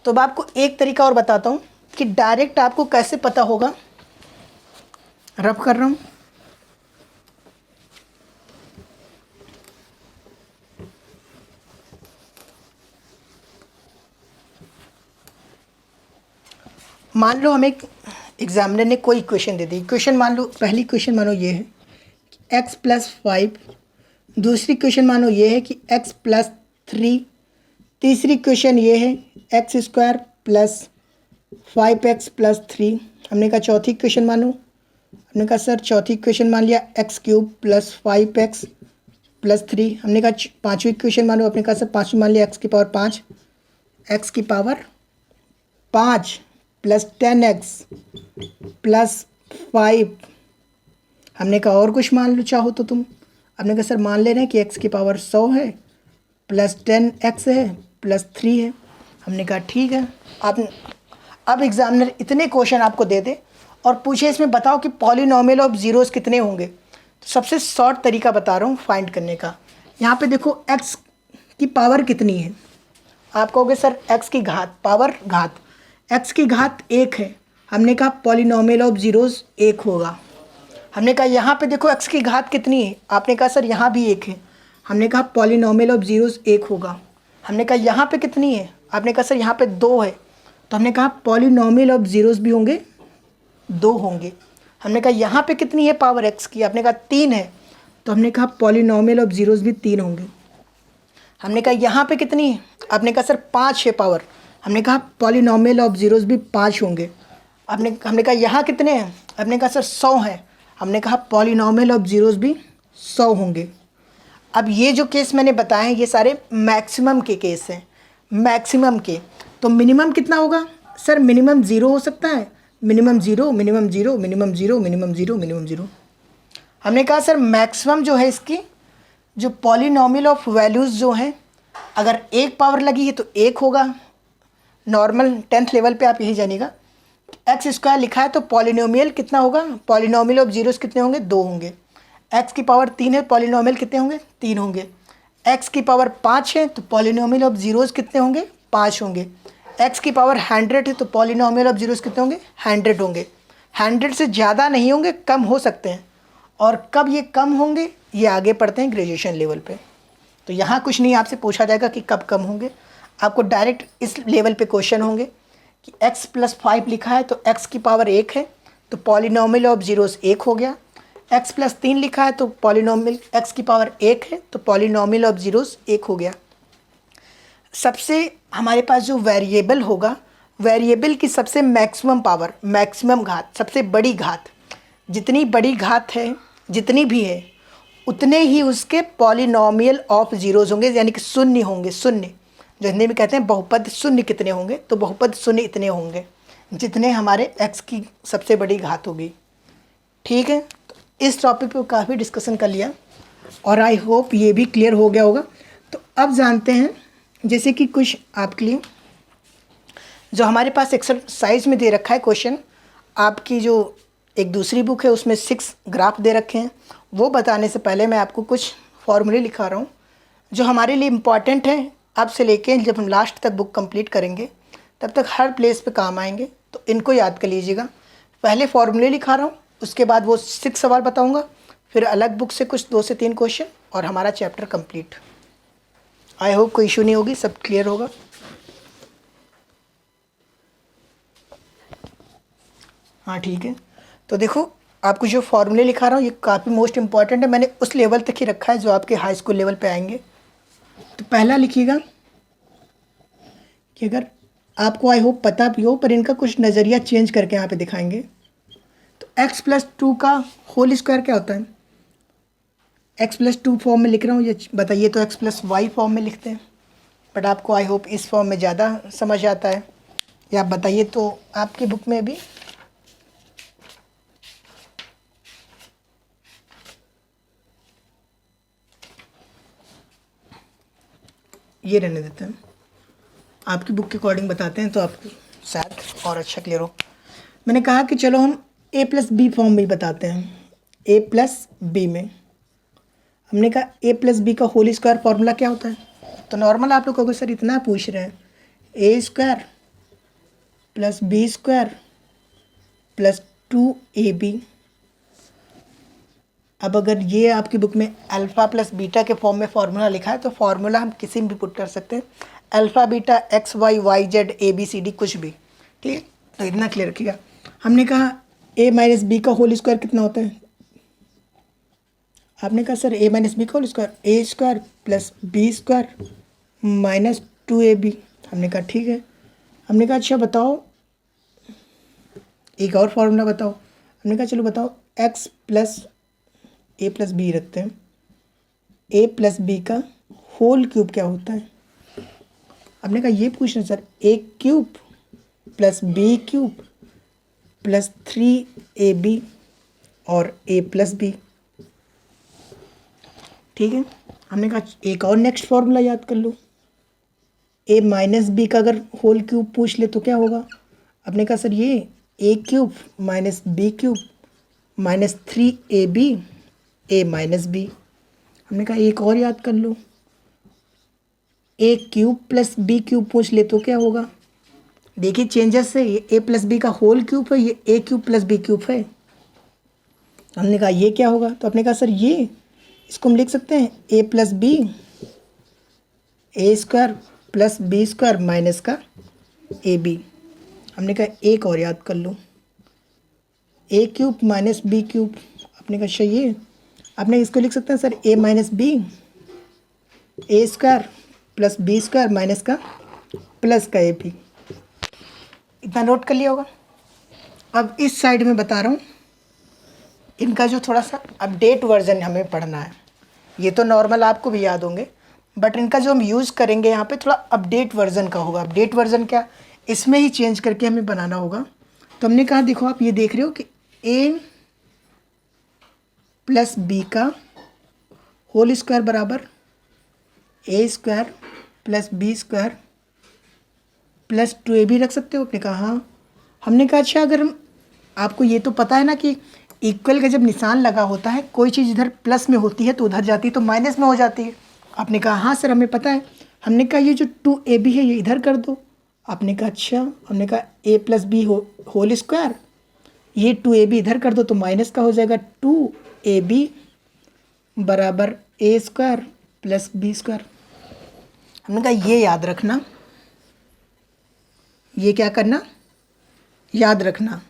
तो अब आपको एक तरीका और बताता हूँ कि डायरेक्ट आपको कैसे पता होगा, रब कर रहा हूँ। मान लो हमें एग्जामिनर ने कोई इक्वेशन दे दी, इक्वेशन मान लो, पहली इक्वेशन मानो ये है कि x प्लस 5, दूसरी इक्वेशन मानो ये है कि x प्लस 3, तीसरी इक्वेशन ये है x square plus 5x plus 3। हमने कहा चौथी इक्वेशन मानो, हमने कहा सर चौथी इक्वेशन मान लिया x cube plus 5x plus 3। हमने कहा पाँचवीं इक्वेशन मानो, आपने कहा सर पाँचवीं मान लिया एक्स की पावर 5, एक्स की पावर 5 प्लस 10x प्लस 5। हमने कहा और कुछ मान लो चाहो तो तुम, आपने कहा सर मान ले रहे हैं कि x की पावर 100 है प्लस 10x है प्लस 3 है। हमने कहा ठीक है। अब एग्जामिनर इतने क्वेश्चन आपको दे दे और पूछे इसमें बताओ कि पॉलिनोमियल ऑफ ज़ीरोज़ कितने होंगे, तो सबसे शॉर्ट तरीका बता रहा हूँ फाइंड करने का। यहाँ पे देखो x की पावर कितनी है, आप कहोगे सर x की घात, पावर घात, x की घात 1 है। हमने कहा पॉलिनोमियल ऑफ ज़ीरोज़ 1 होगा। हमने कहा यहाँ पे देखो x की घात कितनी है, आपने कहा सर यहाँ भी 1 है। हमने कहा पॉलिनोमियल ऑफ ज़ीरोज़ 1 होगा। हमने कहा यहाँ पे कितनी है, आपने कहा सर यहाँ पे 2 है, तो हमने कहा पॉलिनोमियल ऑफ ज़ीरोज़ भी होंगे 2 होंगे। हमने कहा यहाँ पे कितनी है पावर x की, आपने कहा 3 है, तो हमने कहा पॉलिनोमियल ऑफ जीरोस भी 3 होंगे। हमने कहा यहाँ पे कितनी है, आपने कहा सर 5 है पावर। हमने कहा पॉलिनोमियल ऑफ जीरोस भी 5 होंगे। हमने कहा यहाँ कितने हैं, आपने कहा सर 100 है। हमने कहा पॉलिनोमियल ऑफ जीरोस भी 100 होंगे। अब ये जो केस मैंने बताए हैं ये सारे मैक्सिमम के केस हैं, मैक्सिमम के। तो मिनिमम कितना होगा सर, मिनिमम 0 हो सकता है, minimum 0, minimum 0, minimum 0, minimum 0, minimum 0। हमने कहा सर मैक्सिमम जो है इसकी, जो पॉलिनोमियल ऑफ वैल्यूज़ जो हैं, अगर एक पावर लगी है तो 1 होगा। नॉर्मल 10th लेवल पे आप यही जानिएगा। एक्स स्क्वायर लिखा है तो पॉलिनोमियल कितना होगा, पॉलिनोमियल ऑफ जीरोस कितने होंगे, 2 होंगे। एक्स की पावर 3 है, पॉलिनोमियल कितने होंगे, 3 होंगे। एक्स की पावर 5 है तो पॉलिनोमियल ऑफ जीरोस कितने होंगे, 5 होंगे। एक्स की पावर 100 है तो पॉलिनोमियल ऑफ जीरोस कितने होंगे, 100 होंगे। 100 से ज़्यादा नहीं होंगे, कम हो सकते हैं। और कब ये कम होंगे, ये आगे पढ़ते हैं ग्रेजुएशन लेवल पे। तो यहाँ कुछ नहीं आपसे पूछा जाएगा कि कब कम होंगे, आपको डायरेक्ट इस लेवल पे क्वेश्चन होंगे कि x + 5 लिखा है तो x की पावर 1 है तो पॉलिनोमियल ऑफ जीरोस 1 हो गया। x + 3 लिखा है तो पॉलिनोमियल x की पावर 1 है तो पॉलिनोमियल ऑफ जीरोस 1 हो गया। सबसे हमारे पास जो वेरिएबल होगा, वेरिएबल की सबसे मैक्सिमम पावर, मैक्सिमम घात, सबसे बड़ी घात, जितनी बड़ी घात है जितनी भी है उतने ही उसके पॉलिनोमियल ऑफ जीरोस होंगे, यानी कि शून्य होंगे। शून्य जो हिंदी में कहते हैं बहुपद शून्य कितने होंगे, तो बहुपद शून्य इतने होंगे जितने हमारे x की सबसे बड़ी घात होगी। ठीक है, तो इस टॉपिक पे काफ़ी डिस्कशन कर लिया और आई होप ये भी क्लियर हो गया होगा। तो अब जानते हैं, जैसे कि कुछ आपके लिए जो हमारे पास एक्सरसाइज में दे रखा है क्वेश्चन, आपकी जो एक दूसरी बुक है उसमें 6 ग्राफ दे रखे हैं। वो बताने से पहले मैं आपको कुछ फॉर्मूले लिखा रहा हूँ जो हमारे लिए इम्पॉर्टेंट हैं। अब से लेके जब हम लास्ट तक बुक कंप्लीट करेंगे तब तक हर प्लेस पे काम आएंगे, तो इनको याद कर लीजिएगा। पहले फॉर्मूले लिखा रहा हूँ, उसके बाद वो 6 सवाल बताऊँगा, फिर अलग बुक से कुछ 2 से 3 क्वेश्चन और हमारा चैप्टर कंप्लीट। आई होप कोई इशू नहीं होगी, सब क्लियर होगा। हाँ ठीक है, तो देखो आपको जो फॉर्मूले लिखा रहा हूँ ये काफ़ी मोस्ट इंपॉर्टेंट है। मैंने उस लेवल तक ही रखा है जो आपके हाई स्कूल लेवल पे आएंगे। तो पहला लिखिएगा कि अगर आपको आई होप पता भी हो पर इनका कुछ नज़रिया चेंज करके यहाँ पे दिखाएंगे। तो x + 2 का होल स्क्वायर क्या होता है, x + 2 फॉर्म में लिख रहा हूँ, ये बताइए। तो x + y फॉर्म में लिखते हैं, बट आपको आई होप इस फॉर्म में ज़्यादा समझ आता है, या आप बताइए। तो आपकी बुक में भी ये रहने देते हैं, आपकी बुक के अकॉर्डिंग बताते हैं तो आपको शायद और अच्छा क्लियर हो। मैंने कहा कि चलो हम a + b फॉर्म में बताते हैं। a + b में हमने कहा a + b का होल स्क्वायर फॉर्मूला क्या होता है। तो नॉर्मल आप लोग कहोगे सर इतना पूछ रहे हैं, a² + b² + 2ab। अब अगर ये आपकी बुक में अल्फ़ा + बीटा के फॉर्म में फार्मूला लिखा है तो फार्मूला हम किसी में भी पुट कर सकते हैं, alpha beta x y y z a b c d कुछ भी। ठीक है, तो इतना क्लियर रखिएगा। हमने कहा a - b का होल स्क्वायर कितना होता है। आपने कहा सर a - b का whole square a² + b² - 2ab। हमने कहा ठीक है। हमने कहा अच्छा बताओ एक और फार्मूला बताओ। हमने कहा चलो बताओ x + a + b रखते हैं, a + b का होल क्यूब क्या होता है। हमने कहा ये पूछना सर a³ + b³ + 3ab और a + b। ठीक है, हमने कहा एक और नेक्स्ट फार्मूला याद कर लो, a - b का अगर होल क्यूब पूछ ले तो क्या होगा। आपने कहा सर ये a³ - b³ - 3ab a - b। हमने कहा एक और याद कर लो, a³ + b³ पूछ ले तो क्या होगा। देखिए चेंजेस से, ये a + b का होल क्यूब है, ये a³ + b³ है। हमने कहा ये क्या होगा, तो आपने कहा सर ये इसको हम लिख सकते हैं a + b a² + b² minus का ab। हमने कहा एक और याद कर लो, a³ - b³। आपने कहा अच्छा ये। आपने इसको लिख सकते हैं sir A minus B A square plus B square minus का प्लस का ए पी। इतना नोट कर लिया होगा। अब इस साइड में बता रहा हूँ, इनका जो थोड़ा सा अपडेट वर्जन हमें पढ़ना है। ये तो नॉर्मल आपको भी याद होंगे, बट इनका जो हम यूज़ करेंगे यहाँ पे थोड़ा अपडेट वर्जन का होगा। अपडेट वर्जन क्या, इसमें ही चेंज करके हमें बनाना होगा। तो हमने कहा देखो आप ये देख रहे हो कि ए प्लस बी का होल स्क्वायर बराबर A square plus B square plus 2ab रख सकते हो। आपने कहा हाँ। हमने कहा अच्छा अगर आपको ये तो पता है ना कि इक्वल का जब निशान लगा होता है, कोई चीज़ इधर प्लस में होती है तो उधर जाती है तो माइनस में हो जाती है। आपने कहा हाँ सर हमें पता है। हमने कहा ये जो 2ab है ये इधर कर दो। आपने कहा अच्छा। हमने कहा a plus B whole square, ये 2ab इधर कर दो तो माइनस का हो जाएगा 2ab बराबर A square plus B square. हमने कहा ये याद रखना, ये क्या करना, याद रखना।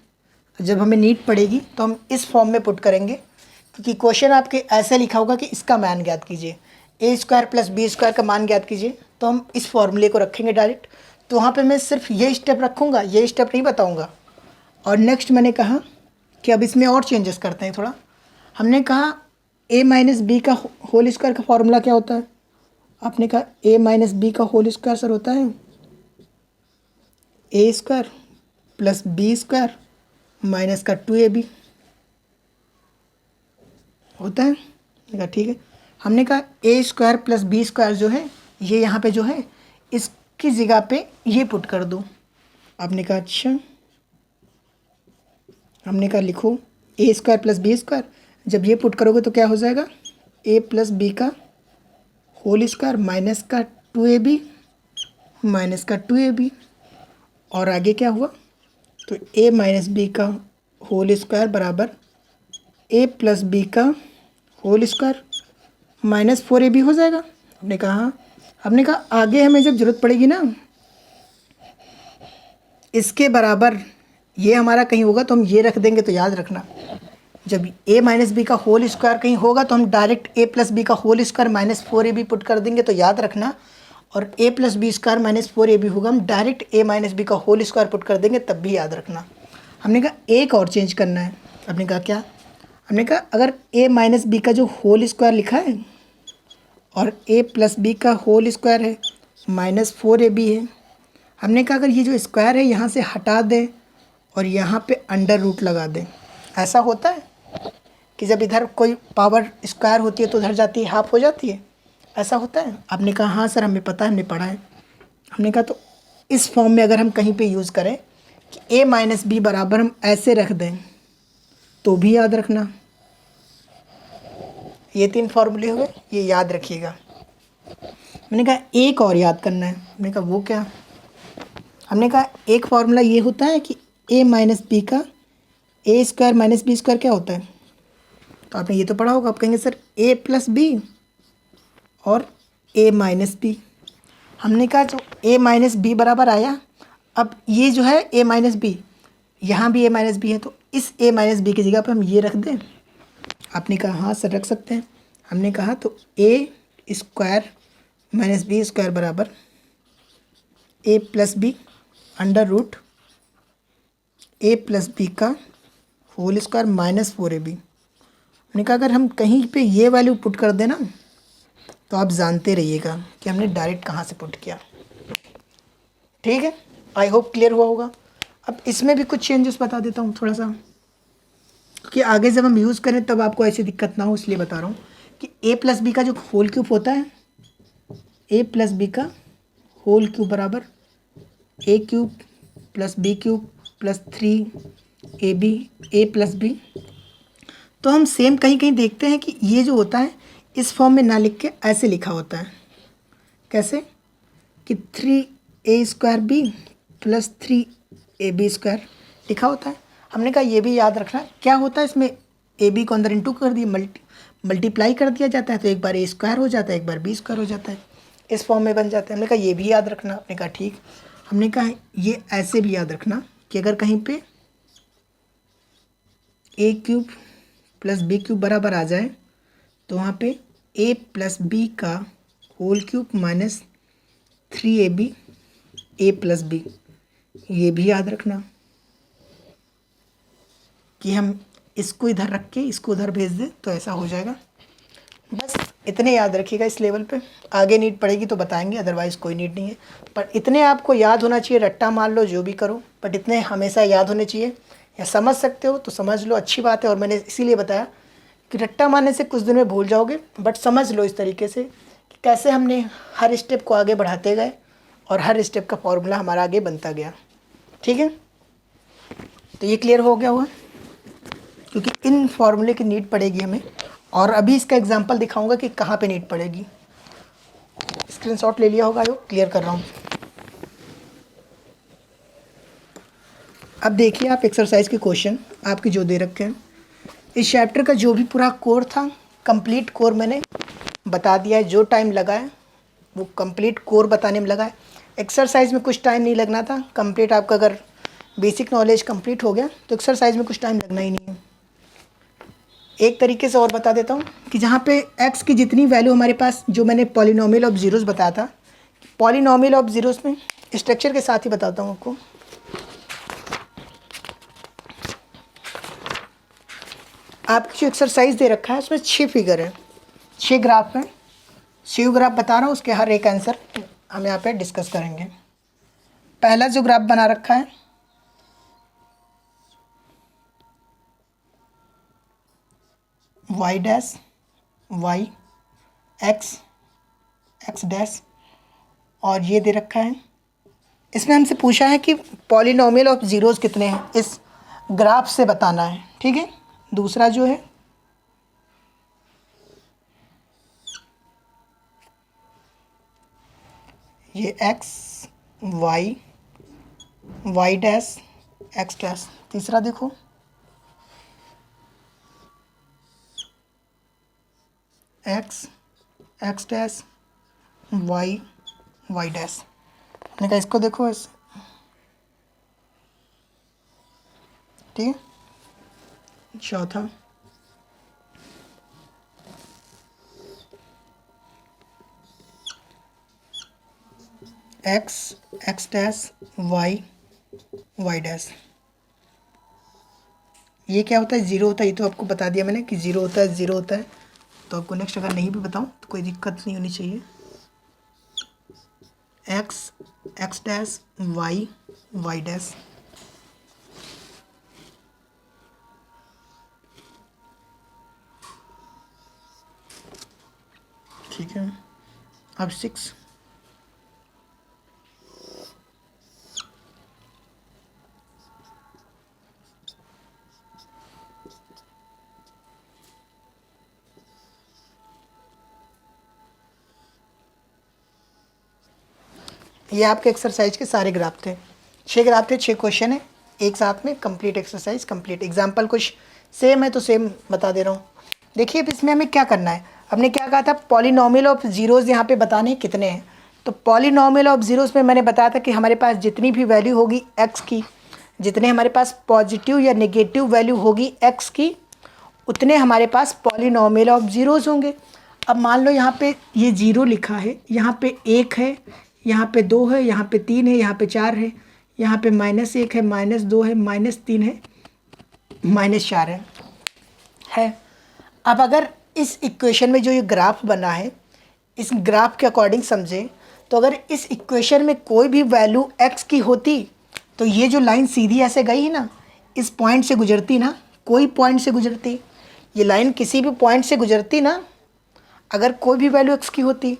जब हमें नीट पड़ेगी तो हम इस फॉर्म में पुट करेंगे, क्योंकि क्वेश्चन आपके ऐसे लिखा होगा कि इसका मान ज्ञात कीजिए, ए स्क्वायर प्लस बी स्क्वायर का मान ज्ञात कीजिए। तो हम इस फॉर्मूले को रखेंगे डायरेक्ट। तो वहाँ पे मैं सिर्फ ये स्टेप रखूँगा, ये स्टेप नहीं बताऊँगा। और नेक्स्ट मैंने कहा कि अब इसमें और चेंजेस करते हैं थोड़ा। हमने कहा ए माइनस बी का होल स्क्वायर का फॉर्मूला क्या होता है। आपने कहा ए माइनस बी का होल स्क्वायर सर होता है A square plus B square minus का 2ab होता है। मैंने कहा ठीक है। हमने कहा ए स्क्वायर प्लस बी स्क्वायर जो है ये यहाँ पे जो है इसकी जगह पे ये पुट कर दो। आपने कहा अच्छा। हमने कहा लिखो ए स्क्वायर प्लस बी स्क्वायर, जब ये पुट करोगे तो क्या हो जाएगा ए प्लस बी का होल स्क्वायर माइनस का 2ab माइनस का 2ab। और आगे क्या हुआ, तो a माइनस बी का होल स्क्वायर बराबर a प्लस बी का होल स्क्वायर माइनस 4ab हो जाएगा। हमने कहा हाँ। हमने कहा आगे हमें जब ज़रूरत पड़ेगी ना इसके बराबर ये हमारा कहीं होगा तो हम ये रख देंगे। तो याद रखना जब a माइनस बी का होल स्क्वायर कहीं होगा तो हम डायरेक्ट a प्लस बी का whole square minus 4ab put कर देंगे। तो याद रखना, और a plus B square minus 4ab होगा, हम डायरेक्ट a माइनस बी का होल स्क्वायर पुट कर देंगे, तब भी याद रखना। हमने कहा एक और चेंज करना है। हमने कहा क्या, हमने कहा अगर a माइनस बी का जो होल स्क्वायर लिखा है और a प्लस बी का होल स्क्वायर है माइनस 4ab है, हमने कहा अगर ये जो स्क्वायर है यहाँ से हटा दें और यहाँ पे अंडर रूट लगा दें। ऐसा होता है कि जब इधर कोई पावर स्क्वायर होती है तो उधर जाती है, हाफ हो जाती है, ऐसा होता है। आपने कहा हाँ सर हमें पता है, हमने पढ़ा है। हमने कहा तो इस फॉर्म में अगर हम कहीं पे यूज़ करें कि a माइनस बी बराबर हम ऐसे रख दें तो भी याद रखना। ये 3 फॉर्मूले हुए, ये याद रखिएगा। मैंने कहा एक और याद करना है। हमने कहा वो क्या, हमने कहा एक फार्मूला ये होता है कि a माइनस बी का ए स्क्वायर माइनस बी स्क्वायर क्या होता है। तो आपने ये तो पढ़ा होगा। आप कहेंगे सर a प्लस बी और a माइनस बी। हमने कहा जो a माइनस बी बराबर आया, अब ये जो है a माइनस बी, यहाँ भी a माइनस बी है, तो इस a माइनस बी की जगह पे हम ये रख दें। आपने कहा हाँ सर रख सकते हैं। हमने कहा तो a square minus B square बराबर a plus B under root a plus B का होल स्क्वायर माइनस 4ab। हमने कहा अगर हम कहीं पे ये वैल्यू पुट कर देना तो आप जानते रहिएगा कि हमने डायरेक्ट कहाँ से पुट किया। ठीक है, आई होप क्लियर हुआ होगा। अब इसमें भी कुछ चेंजेस बता देता हूँ थोड़ा सा, क्योंकि आगे जब हम यूज़ करें तब आपको ऐसी दिक्कत ना हो, इसलिए बता रहा हूँ कि a प्लस बी का जो होल क्यूब होता है, a प्लस बी का होल क्यूब बराबर a cube plus B cube plus 3ab a plus B. तो हम सेम कहीं कहीं देखते हैं कि ये जो होता है इस फॉर्म में ना लिख के ऐसे लिखा होता है। कैसे कि 3a square B plus 3ab square लिखा होता है। हमने कहा ये भी याद रखना क्या होता है, इसमें ab को अंदर इंटू कर दिया, मल्टीप्लाई कर दिया जाता है, तो एक बार a स्क्वायर हो जाता है, एक बार b स्क्वायर हो जाता है, इस फॉर्म में बन जाता है। हमने कहा ये भी याद रखना। आपने कहा ठीक। हमने कहा ये ऐसे भी याद रखना कि अगर कहीं पे a cube plus B cube बराबर आ जाए तो वहाँ पे a प्लस बी का whole cube minus 3ab a plus B, ये भी याद रखना कि हम इसको इधर रख के इसको उधर भेज दें तो ऐसा हो जाएगा। बस इतने याद रखिएगा इस लेवल पे, आगे नीड पड़ेगी तो बताएंगे, अदरवाइज़ कोई नीड नहीं है। पर इतने आपको याद होना चाहिए, रट्टा मार लो जो भी करो, बट इतने हमेशा याद होने चाहिए। या समझ सकते हो तो समझ लो, अच्छी बात है। और मैंने इसीलिए बताया कि रट्टा मारने से कुछ दिन में भूल जाओगे, बट समझ लो इस तरीके से कि कैसे हमने हर स्टेप को आगे बढ़ाते गए और हर स्टेप का फॉर्मूला हमारा आगे बनता गया। ठीक है, तो ये क्लियर हो गया हुआ, क्योंकि इन फॉर्मूले की नीड पड़ेगी हमें। और अभी इसका एग्जांपल दिखाऊंगा कि कहाँ पे नीड पड़ेगी। स्क्रीनशॉट ले लिया होगा, यो क्लियर कर रहा हूँ। अब देखिए आप एक्सरसाइज के क्वेश्चन आपके जो दे रखे हैं, इस चैप्टर का जो भी पूरा कोर था, कंप्लीट कोर मैंने बता दिया है। जो टाइम लगा है वो कंप्लीट कोर बताने में लगा है। एक्सरसाइज में कुछ टाइम नहीं लगना था। कंप्लीट आपका अगर बेसिक नॉलेज कंप्लीट हो गया तो एक्सरसाइज में कुछ टाइम लगना ही नहीं है। एक तरीके से और बता देता हूँ कि जहाँ पे x की जितनी वैल्यू हमारे पास, जो मैंने पॉलिनोमियल ऑफ ज़ीरोज़ बताया था, पॉलिनोमियल ऑफ ज़ीरोज़ में स्ट्रक्चर के साथ ही बताता हूँ आपको। आपकी जो एक्सरसाइज दे रखा है उसमें 6 फिगर है, 6 ग्राफ हैं। 6 ग्राफ बता रहा हूँ, उसके हर एक आंसर हम यहाँ पे डिस्कस करेंगे। पहला जो ग्राफ बना रखा है y dash y x x dash, और ये दे रखा है। इसमें हमसे पूछा है कि पॉलिनोमियल ऑफ ज़ीरोज़ कितने हैं, इस ग्राफ से बताना है। ठीक है, दूसरा जो है ये x y y dash x dash. तीसरा देखो x x dash y y dash. मैंने कहा इसको देखो ऐसे, ठीक है। चौथा x x dash y y dash. ये क्या होता है, ज़ीरो होता है। ये तो आपको बता दिया मैंने कि ज़ीरो होता है, ज़ीरो होता है। तो आपको नेक्स्ट अगर नहीं भी बताऊँ तो कोई दिक्कत नहीं होनी चाहिए। x x dash y y dash. ठीक है, अब 6 ये आपके एक्सरसाइज के सारे ग्राफ थे। 6 ग्राफ थे, 6 क्वेश्चन है एक साथ में। Complete exercise complete. एग्जाम्पल कुछ सेम है तो सेम बता दे रहा हूँ। देखिए अब इसमें हमें क्या करना है। हमने क्या कहा था, पॉलिनोमियल ऑफ ज़ीरोज़ यहाँ पे बताने कितने हैं। तो पॉलिनोमियल ऑफ ज़ीरोज़ में मैंने बताया था कि हमारे पास जितनी भी वैल्यू होगी x की, जितने हमारे पास पॉजिटिव या नेगेटिव वैल्यू होगी x की, उतने हमारे पास पॉलिनोमियल ऑफ ज़ीरोज़ होंगे। अब मान लो यहाँ पे ये 0 लिखा है, यहाँ पे 1 है, यहाँ पे 2 है, यहाँ पे 3 है, यहाँ पे 4 है, यहाँ पे -1 है, -2 है, -3 है, -4 है। अब अगर इस इक्वेशन में जो ये ग्राफ बना है, इस ग्राफ के अकॉर्डिंग समझें तो अगर इस इक्वेशन में कोई भी वैल्यू x की होती तो ये जो लाइन सीधी ऐसे गई है ना, इस पॉइंट से गुजरती ना, कोई पॉइंट से गुजरती, ये लाइन किसी भी पॉइंट से गुजरती ना, अगर कोई भी वैल्यू x की होती,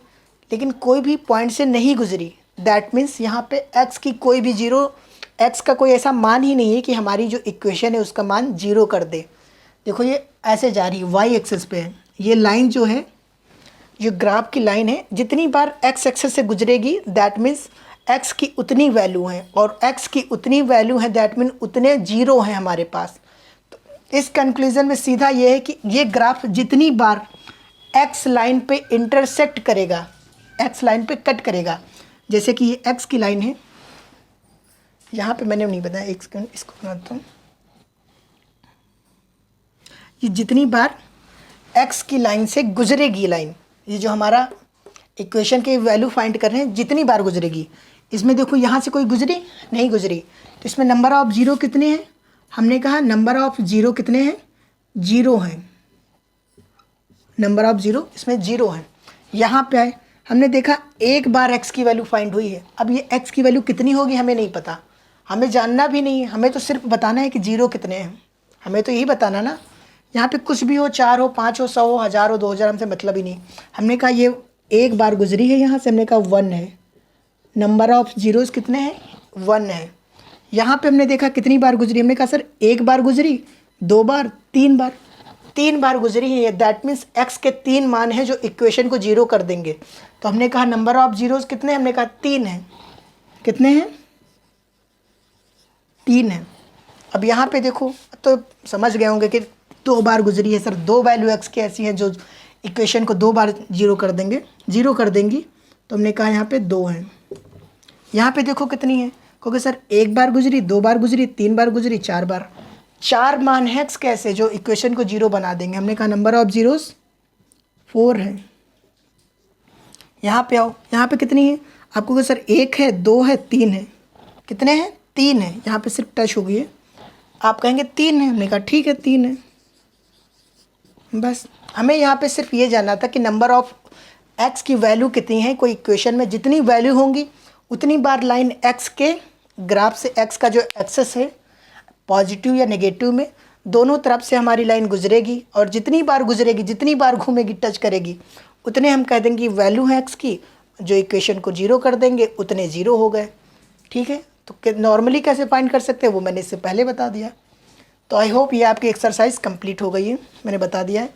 लेकिन कोई भी पॉइंट से नहीं गुजरी, दैट मीन्स यहाँ पे x की कोई भी जीरो, x का कोई ऐसा मान ही नहीं है कि हमारी जो इक्वेशन है उसका मान 0 कर दे। देखो ये ऐसे जा रही है, y एक्सिस पे है। ये लाइन जो है, जो ग्राफ की लाइन है, जितनी बार x एक्सिस से गुजरेगी दैट मीन्स x की उतनी वैल्यू है, और x की उतनी वैल्यू है दैट मीन उतने जीरो हैं हमारे पास। तो इस कंक्लूजन में सीधा ये है कि ये ग्राफ जितनी बार x लाइन पे इंटरसेक्ट करेगा, x लाइन पे कट करेगा, जैसे कि ये x की लाइन है, यहाँ पे मैंने नहीं बताया, एक सेकंड इसको बनाता हूँ। ये जितनी बार एक्स की लाइन से गुजरेगी लाइन, ये जो हमारा इक्वेशन की वैल्यू फाइंड कर रहे हैं जितनी बार गुजरेगी, इसमें देखो यहाँ से कोई गुजरी नहीं गुजरी, तो इसमें नंबर ऑफ ज़ीरो कितने हैं, हमने कहा नंबर ऑफ ज़ीरो कितने हैं, जीरो हैं, नंबर ऑफ ज़ीरो इसमें जीरो है। यहाँ पे आए, हमने देखा एक बार x की वैल्यू फाइंड हुई है। अब ये x की वैल्यू कितनी होगी हमें नहीं पता, हमें जानना भी नहीं है, हमें तो सिर्फ बताना है कि जीरो कितने हैं, हमें तो यही बताना ना। यहाँ पे कुछ भी हो, 4 हो, 5 हो, 100 हो, 1000 हो, 2000, हमसे मतलब ही नहीं। हमने कहा ये एक बार गुजरी है यहाँ से, हमने कहा 1 है, नंबर ऑफ ज़ीरोज़ कितने हैं, 1 है। यहाँ पे हमने देखा कितनी बार गुजरी, हमने कहा सर एक बार गुजरी, 2 बार, 3 बार, 3 बार गुजरी है, दैट मीन्स x के 3 मान हैं जो इक्वेशन को जीरो कर देंगे। तो हमने कहा नंबर ऑफ ज़ीरोज़ कितने, हमने कहा 3 हैं, कितने हैं, 3 हैं। अब यहाँ पे देखो तो समझ गए होंगे कि 2 बार गुजरी है सर, 2 वैल्यू x की ऐसी हैं जो इक्वेशन को 2 बार जीरो कर देंगी, तो हमने कहा यहाँ पे 2 हैं। यहाँ पे देखो कितनी है, क्योंकि सर एक बार गुजरी, 2 बार गुजरी, 3 बार गुजरी, 4 बार, 4 मान है x कैसे जो इक्वेशन को जीरो बना देंगे। हमने कहा नंबर ऑफ ज़ीरोज़ 4 है। यहाँ पे आओ, यहाँ पे कितनी है, आपको कहा सर 1 है, 2 है, 3 है, कितने हैं, 3 है। यहाँ पे सिर्फ टच हो गई है, आप कहेंगे 3 है, हमने कहा ठीक है 3 है। बस हमें यहाँ पे सिर्फ ये जानना था कि नंबर ऑफ x की वैल्यू कितनी है, कोई इक्वेशन में जितनी वैल्यू होंगी उतनी बार लाइन x के ग्राफ से x का जो एक्सेस है पॉजिटिव या नेगेटिव में दोनों तरफ से हमारी लाइन गुजरेगी, और जितनी बार गुजरेगी, जितनी बार घूमेगी, टच करेगी, उतने हम कह देंगे वैल्यू है x की जो इक्वेशन को जीरो कर देंगे, उतने जीरो हो गए। ठीक है, तो नॉर्मली कैसे फाइंड कर सकते हैं वो मैंने इससे पहले बता दिया। तो आई होप ये आपकी एक्सरसाइज कंप्लीट हो गई है, मैंने बता दिया है।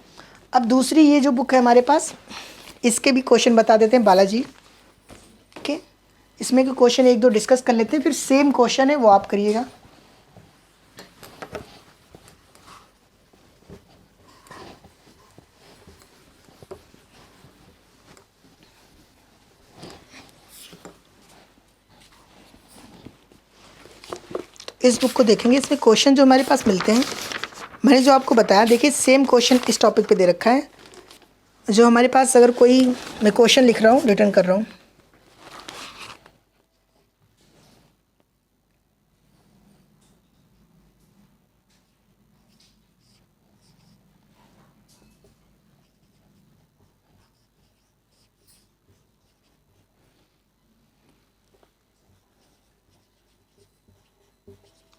अब दूसरी ये जो बुक है हमारे पास, इसके भी क्वेश्चन बता देते हैं बालाजी। ठीक है, इसमें के क्वेश्चन 1-2 डिस्कस कर लेते हैं, फिर सेम क्वेश्चन है वो आप करिएगा। इस बुक को देखेंगे, इसमें क्वेश्चन जो हमारे पास मिलते हैं, मैंने जो आपको बताया, देखिए सेम क्वेश्चन इस टॉपिक पे दे रखा है। जो हमारे पास अगर कोई, मैं क्वेश्चन लिख रहा हूँ, रिटर्न कर रहा हूँ,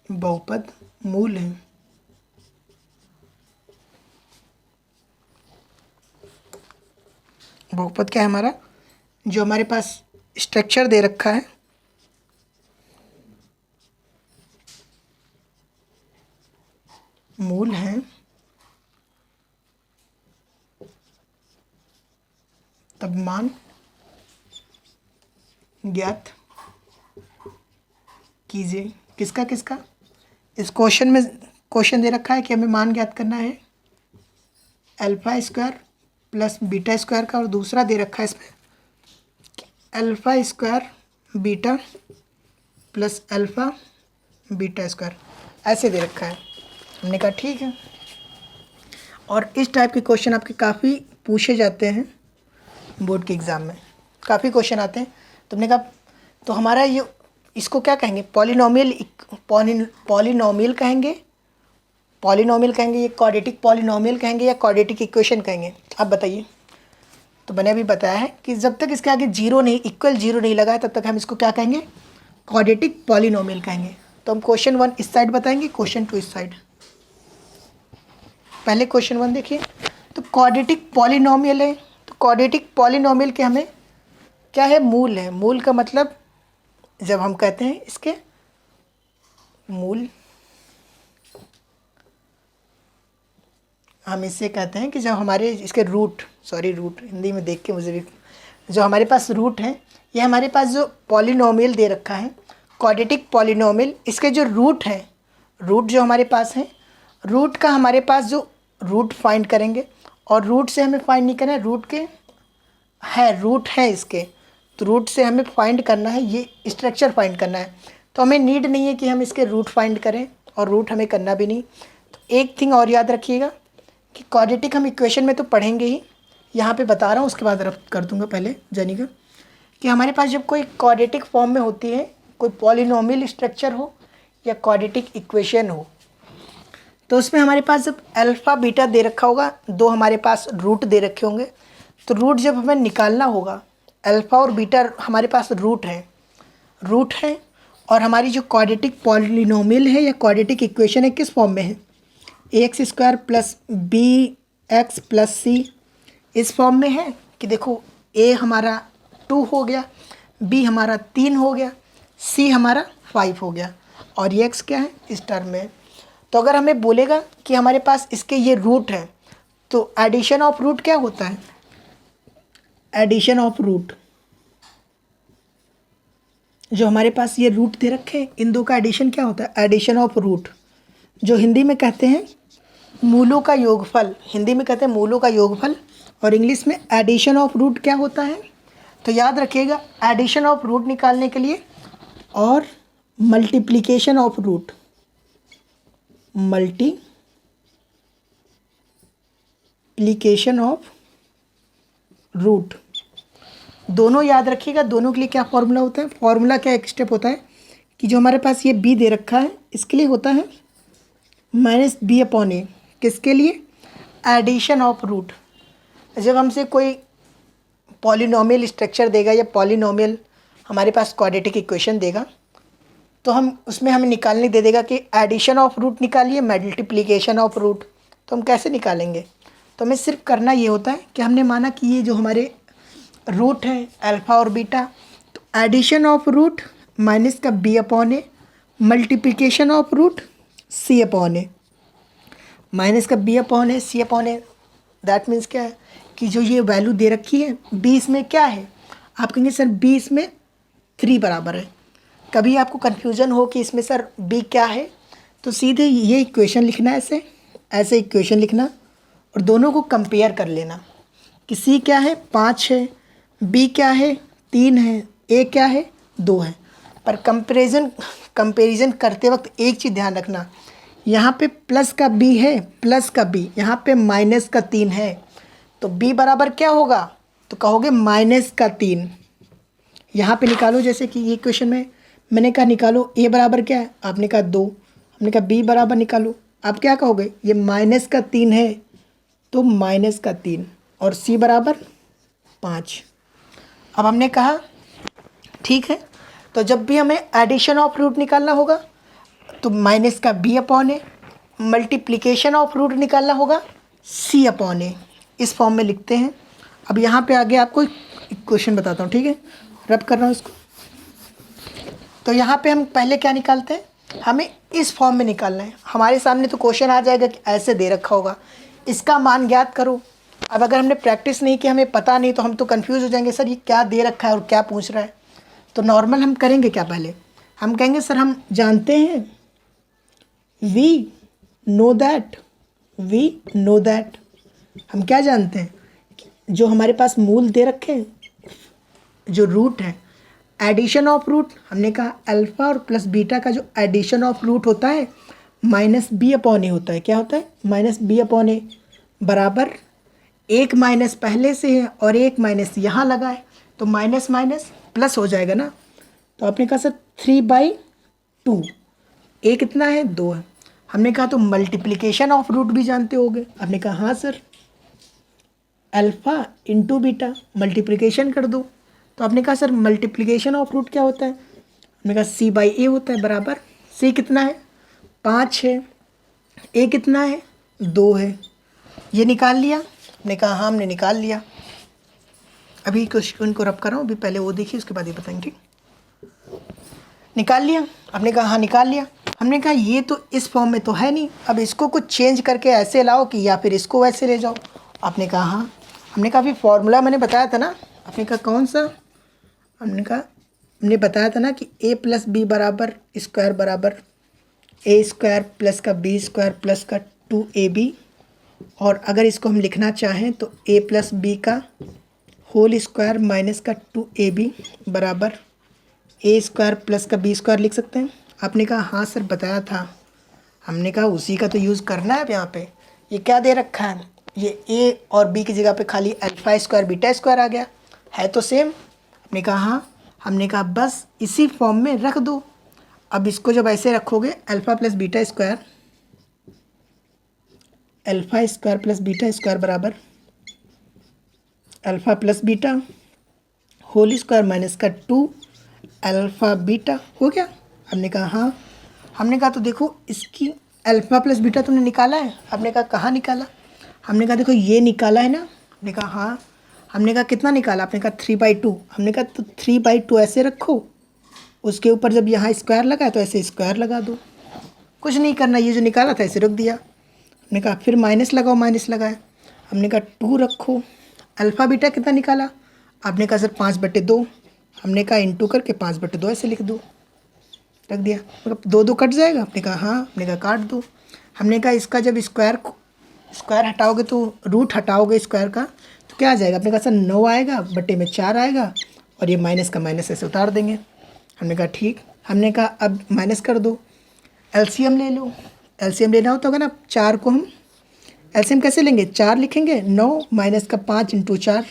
बहुपद मूल है। बहुपद क्या है हमारा, जो हमारे पास स्ट्रक्चर दे रखा है, मूल है, तब मान ज्ञात कीजिए। किसका किसका, इस क्वेश्चन में क्वेश्चन दे रखा है कि हमें मान ज्ञात करना है alpha square plus beta square का, और दूसरा दे रखा है इसमें alpha square beta plus alpha beta square, ऐसे दे रखा है। हमने कहा ठीक है, और इस टाइप के क्वेश्चन आपके काफ़ी पूछे जाते हैं बोर्ड के एग्ज़ाम में, काफ़ी क्वेश्चन आते हैं। तो हमने कहा तो हमारा ये, इसको क्या कहेंगे, पॉलिनोमियल कहेंगे, ये क्वाड्रेटिक पॉलिनोमियल कहेंगे या क्वाड्रेटिक इक्वेशन कहेंगे, आप बताइए। तो मैंने अभी बताया है कि जब तक इसके आगे जीरो नहीं, इक्वल जीरो नहीं लगा है, तब तक हम इसको क्या कहेंगे, क्वाड्रेटिक पॉलिनोमियल कहेंगे। तो हम क्वेश्चन 1 इस साइड बताएंगे, क्वेश्चन 2 इस साइड। पहले क्वेश्चन 1 देखिए, तो क्वाड्रेटिक पॉलिनोमियल है, तो क्वाड्रेटिक पॉलिनोमियल के हमें क्या है, मूल है। मूल का मतलब जब हम कहते हैं इसके मूल, हम इससे कहते हैं कि जब हमारे इसके रूट हिंदी में देख के मुझे भी, जो हमारे पास रूट है, ये हमारे पास जो पॉलिनोमियल दे रखा है क्वाड्रेटिक पॉलिनोमियल, इसके जो रूट है, रूट जो हमारे पास है, रूट का हमारे पास जो रूट फाइंड करेंगे, और रूट से हमें फाइंड नहीं करना है, रूट है इसके, तो रूट से हमें फाइंड करना है, ये स्ट्रक्चर फाइंड करना है। तो हमें नीड नहीं है कि हम इसके रूट फाइंड करें, और रूट हमें करना भी नहीं। तो एक थिंग और याद रखिएगा कि क्वाड्रेटिक हम इक्वेशन में तो पढ़ेंगे ही, यहाँ पे बता रहा हूँ, उसके बाद रब कर दूंगा पहले जानिएगा कि हमारे पास जब कोई क्वाड्रेटिक फॉर्म में होती है, कोई पॉलिनोमियल स्ट्रक्चर हो या क्वाड्रेटिक इक्वेशन हो, तो उसमें हमारे पास जब अल्फ़ा बीटा दे रखा होगा, दो हमारे पास रूट दे रखे होंगे, तो रूट जब हमें निकालना होगा, अल्फ़ा और बीटा हमारे पास रूट है और हमारी जो क्वाड्रेटिक पॉलिनोमियल है या क्वाड्रेटिक इक्वेशन है किस फॉर्म में है, ax² plus B X plus C, इस फॉर्म में है कि देखो a हमारा 2 हो गया, b हमारा 3 हो गया, c हमारा 5 हो गया और ये x क्या है, इस टर्म में। तो अगर हमें बोलेगा कि हमारे पास इसके ये रूट है, तो एडिशन ऑफ रूट क्या होता है, एडिशन ऑफ रूट, जो हमारे पास ये रूट दे रखे हैं इन दो का एडिशन क्या होता है, एडिशन ऑफ रूट, जो हिंदी में कहते हैं मूलों का योगफल, हिंदी में कहते हैं मूलों का योगफल, और इंग्लिश में एडिशन ऑफ रूट क्या होता है। तो याद रखिएगा एडिशन ऑफ रूट निकालने के लिए और multiplication of root, multiplication of root, दोनों याद रखिएगा। दोनों के लिए क्या फॉर्मूला होता है, फॉर्मूला क्या एक स्टेप होता है कि जो हमारे पास ये b दे रखा है इसके लिए होता है -b/a, किसके लिए, एडिशन ऑफ रूट। जब हमसे कोई पॉलिनोमियल स्ट्रक्चर देगा या पॉलिनोमियल हमारे पास क्वाड्रेटिक इक्वेशन देगा, तो हम उसमें हमें निकालने दे देगा कि एडिशन ऑफ रूट निकालिए, मल्टीप्लिकेशन ऑफ रूट, तो हम कैसे निकालेंगे। तो हमें सिर्फ करना ये होता है कि हमने माना कि ये जो हमारे रूट है अल्फ़ा और बीटा, तो एडिशन ऑफ रूट माइनस का b/a, multiplication of root c/a, minus का b/a c/a, दैट मीन्स क्या है कि जो ये वैल्यू दे रखी है b इसमें क्या है, आप कहेंगे सर b इसमें 3 बराबर है। कभी आपको कन्फ्यूज़न हो कि इसमें सर b क्या है, तो सीधे ये इक्वेशन लिखना है, ऐसे इक्वेशन लिखना और दोनों को कंपेयर कर लेना कि c क्या है 5 है, b क्या है 3 है, a क्या है 2 है। पर कंपेरिजन करते वक्त एक चीज़ ध्यान रखना, यहाँ पे प्लस का b है, प्लस का b, यहाँ पे माइनस का 3 है, तो b बराबर क्या होगा, तो कहोगे -3। यहाँ पे निकालो, जैसे कि ये क्वेश्चन में मैंने कहा निकालो a बराबर क्या है, आपने कहा 2, हमने कहा b बराबर निकालो, आप क्या कहोगे, ये -3 है तो -3 और c बराबर 5। अब हमने कहा ठीक है, तो जब भी हमें एडिशन ऑफ रूट निकालना होगा तो माइनस का b/a, मल्टीप्लिकेशन ऑफ रूट निकालना होगा c/a, इस फॉर्म में लिखते हैं। अब यहाँ पे आगे आपको क्वेश्चन बताता हूँ, ठीक है, रब कर रहा हूँ इसको। तो यहाँ पे हम पहले क्या निकालते हैं, हमें इस फॉर्म में निकालना है। हमारे सामने तो क्वेश्चन आ जाएगा कि ऐसे दे रखा होगा, इसका मान ज्ञात करो। अब अगर हमने प्रैक्टिस नहीं की, हमें पता नहीं, तो हम तो कंफ्यूज हो जाएंगे, सर ये क्या दे रखा है और क्या पूछ रहा है। तो नॉर्मल हम करेंगे क्या, पहले हम कहेंगे सर हम जानते हैं, वी नो दैट, हम क्या जानते हैं, जो हमारे पास मूल दे रखे हैं, जो रूट है, एडिशन ऑफ रूट, हमने कहा अल्फ़ा और प्लस बीटा का जो एडिशन ऑफ रूट होता है -b/a होता है। क्या होता है, -b/a, बराबर एक माइनस पहले से है और एक माइनस यहाँ लगा है, तो माइनस माइनस प्लस हो जाएगा ना। तो आपने कहा सर 3/2, a कितना है 2 है। हमने कहा तो मल्टीप्लिकेशन ऑफ रूट भी जानते होगे, आपने कहा हाँ sir, alpha into beta multiplication कर दो। तो आपने कहा सर मल्टीप्लिकेशन ऑफ रूट क्या होता है, हमने कहा c/a होता है, बराबर c कितना है 5 है, a कितना है 2 है। ये निकाल लिया, हमने कहा हाँ हमने निकाल लिया। अभी क्वेश्चन को रब कर रहा हूँ, अभी पहले वो देखिए उसके बाद ये बताएंगे, ठीक। निकाल लिया, आपने कहा हाँ निकाल लिया। हमने कहा ये तो इस फॉर्म में तो है नहीं, अब इसको कुछ चेंज करके ऐसे लाओ कि या फिर इसको वैसे ले जाओ। आपने कहा हाँ, हमने कहा अभी फॉर्मूला मैंने बताया था ना, आपने कहा कौन सा, हमने बताया था ना कि a + b बराबर स्क्वायर बराबर a² प्लस का b² प्लस का 2ab, और अगर इसको हम लिखना चाहें तो a + b का होल स्क्वायर माइनस का 2ab बराबर a² प्लस का b² लिख सकते हैं। आपने कहा हाँ सर बताया था, हमने कहा उसी का तो यूज़ करना है अब यहाँ पे, ये क्या दे रखा है, ये ए और बी की जगह पे खाली अल्फ़ा स्क्वायर बीटा स्क्वायर आ गया, है तो सेम। हमने कहा हाँ, हमने कहा बस इसी फॉर्म में रख दो। अब इसको जब ऐसे रखोगे alpha plus beta square, alpha square plus beta square बराबर alpha plus beta whole square minus का 2 अल्फ़ा बीटा हो गया। हमने कहा हाँ, हमने कहा तो देखो इसकी अल्फ़ा प्लस बीटा तुमने निकाला है। हमने कहा कहाँ निकाला, हमने कहा देखो ये निकाला है ना। हमने कहा हाँ, हमने कहा कितना निकाला, आपने कहा 3/2। हमने कहा तो 3/2 ऐसे रखो, उसके ऊपर जब यहाँ स्क्वायर लगा तो ऐसे स्क्वायर लगा दो, कुछ नहीं करना, ये जो निकाला था ऐसे रख दिया। हमने कहा फिर माइनस लगाओ, माइनस लगाए। हमने कहा 2 रखो, अल्फ़ा बीटा कितना निकाला, आपने कहा सर 5/2। हमने कहा इंटू करके 5/2 ऐसे लिख दो, रख दिया। मतलब 2 कट जाएगा, आपने कहा हाँ, हमने कहा काट दो। हमने कहा इसका जब स्क्वायर हटाओगे तो रूट हटाओगे स्क्वायर का तो क्या आ जाएगा, आपने कहा सर 9 आएगा, बटे में 4 आएगा, और ये माइनस का माइनस ऐसे उतार देंगे। हमने कहा ठीक। हमने कहा अब माइनस कर दो, एलसीएम ले लो। एलसीएम लेना हो तो होगा ना, 4 को हम एलसीएम कैसे लेंगे, 4 लिखेंगे, 9 माइनस का 5 इंटू 4,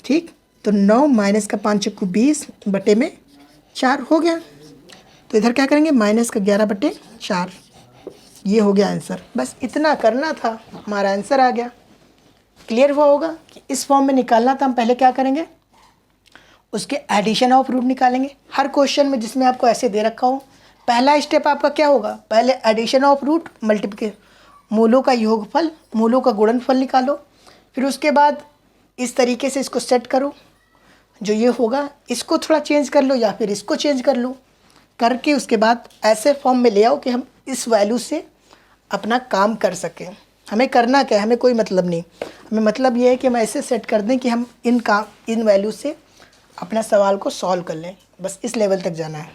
ठीक। तो 9 माइनस का 5 × 20 बटे में 4 हो गया। तो इधर क्या करेंगे, माइनस का 11/4, ये हो गया आंसर। बस इतना करना था, हमारा आंसर आ गया। क्लियर हुआ होगा कि इस फॉर्म में निकालना था। हम पहले क्या करेंगे, उसके एडिशन ऑफ रूट निकालेंगे। हर क्वेश्चन में जिसमें आपको ऐसे दे रखा हो, पहला स्टेप आपका क्या होगा, पहले एडिशन ऑफ रूट मल्टीप्लिकेशन, मूलों का योगफल, मूलों का गुणनफल निकालो। फिर उसके बाद इस तरीके से इसको सेट करो, जो ये होगा इसको थोड़ा चेंज कर लो या फिर इसको चेंज कर लो, करके उसके बाद ऐसे फॉर्म में ले आओ कि हम इस वैल्यू से अपना काम कर सकें। हमें करना क्या है, हमें कोई मतलब नहीं, हमें मतलब ये है कि हम ऐसे सेट कर दें कि हम इन वैल्यू से अपना सवाल को सॉल्व कर लें। बस इस लेवल तक जाना है।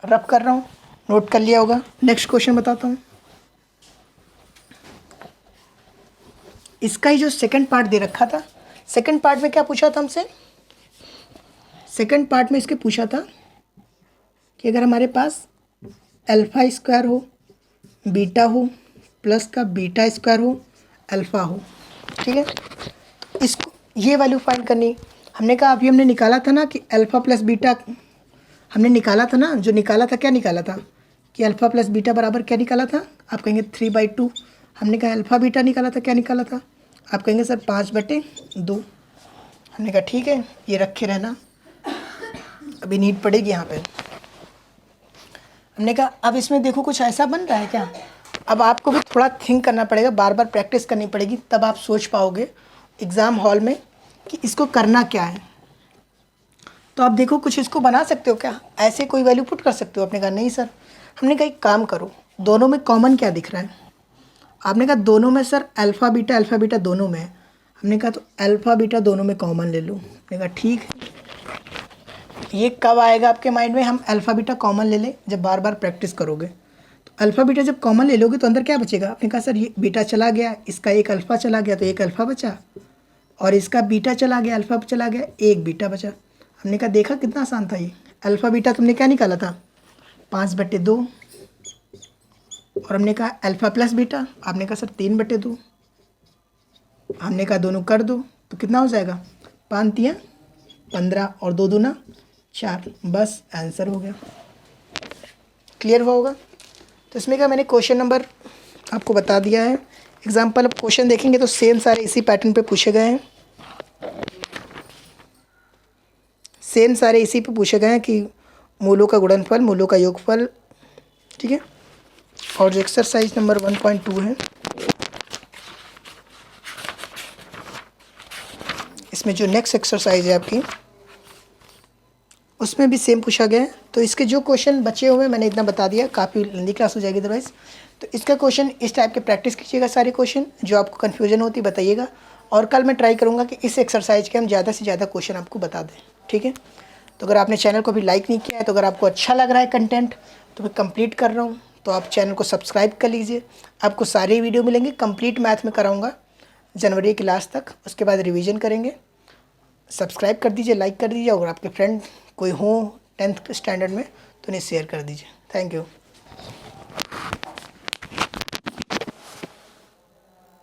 रब कर रहा हूँ, नोट कर लिया होगा। नेक्स्ट क्वेश्चन बताता हूँ। इसका ही जो सेकंड पार्ट दे रखा था, सेकंड पार्ट में क्या पूछा था हमसे, सेकंड पार्ट में इसके पूछा था कि अगर हमारे पास अल्फ़ा स्क्वायर हो, बीटा हो, प्लस का बीटा स्क्वायर हो, अल्फ़ा हो, ठीक है, इसको ये वैल्यू फाइंड करनी। हमने कहा अभी हमने निकाला था ना कि अल्फ़ा प्लस बीटा, हमने निकाला था ना, जो निकाला था क्या निकाला था कि अल्फ़ा प्लस बीटा बराबर क्या निकाला था, आप कहेंगे 3/2। हमने कहा अल्फ़ा बीटा निकाला था, क्या निकाला था, आप कहेंगे सर 5/2। हमने कहा ठीक है, ये रखे रहना, अभी नीड पड़ेगी यहाँ पे। हमने कहा अब इसमें देखो कुछ ऐसा बन रहा है क्या, अब आपको भी थोड़ा थिंक करना पड़ेगा, बार बार प्रैक्टिस करनी पड़ेगी, तब आप सोच पाओगे एग्ज़ाम हॉल में कि इसको करना क्या है। तो आप देखो कुछ इसको बना सकते हो क्या, ऐसे कोई वैल्यू पुट कर सकते हो। आपने कहा नहीं सर। हमने कहा एक काम करो, दोनों में कॉमन क्या दिख रहा है, आपने कहा दोनों में सर अल्फ़ा बीटा दोनों में है। हमने कहा तो अल्फ़ा बीटा दोनों में कॉमन ले लो। हमने कहा ठीक है। ये कब आएगा आपके माइंड में, हम अल्फ़ा बीटा कॉमन ले लें, जब बार बार प्रैक्टिस करोगे। तो अल्फ़ा बीटा जब कॉमन ले लोगे तो अंदर क्या बचेगा, आपने कहा सर ये बीटा चला गया, इसका एक अल्फ़ा चला गया तो एक अल्फ़ा बचा, और इसका बीटा चला गया, अल्फ़ा चला गया, एक बीटा बचा। हमने कहा देखा कितना आसान था ये। अल्फ़ा बीटा तुमने क्या निकाला था, 5/2, और हमने कहा अल्फ़ा प्लस बीटा, आपने कहा सर 3/2। हमने कहा दोनों कर दो तो कितना हो जाएगा, 5 × 15 और 2 दूना 4, बस आंसर हो गया। क्लियर हुआ होगा। तो इसमें क्या मैंने क्वेश्चन नंबर आपको बता दिया है। एग्जाम्पल अब क्वेश्चन देखेंगे तो सेम सारे इसी पैटर्न पे पूछे गए हैं, सेम सारे इसी पे पूछे गए हैं कि मूलों का गुणनफल, मूलों का योगफल, ठीक है। और जो एक्सरसाइज नंबर 1.2 है, इसमें जो नेक्स्ट एक्सरसाइज है आपकी, उसमें भी सेम पूछा गया है। तो इसके जो क्वेश्चन बचे हुए मैंने इतना बता दिया, काफ़ी लंबी क्लास हो जाएगी अदरवाइज। तो इसका क्वेश्चन इस टाइप के प्रैक्टिस कीजिएगा, सारे क्वेश्चन जो आपको कन्फ्यूजन होती बताइएगा, और कल मैं ट्राई करूँगा कि इस एक्सरसाइज के हम ज़्यादा से ज़्यादा क्वेश्चन आपको बता दें, ठीक है। तो अगर आपने चैनल को भी लाइक नहीं किया है, तो अगर आपको अच्छा लग रहा है कंटेंट तो मैं कंप्लीट कर रहा हूँ, तो आप चैनल को सब्सक्राइब कर लीजिए। आपको सारे वीडियो मिलेंगे, कंप्लीट मैथ में कराऊँगा जनवरी की लास्ट तक, उसके बाद रिवीजन करेंगे। सब्सक्राइब कर दीजिए, लाइक कर दीजिए, और आपके फ्रेंड कोई हो 10th स्टैंडर्ड में तो उन्हें शेयर कर दीजिए। Thank you.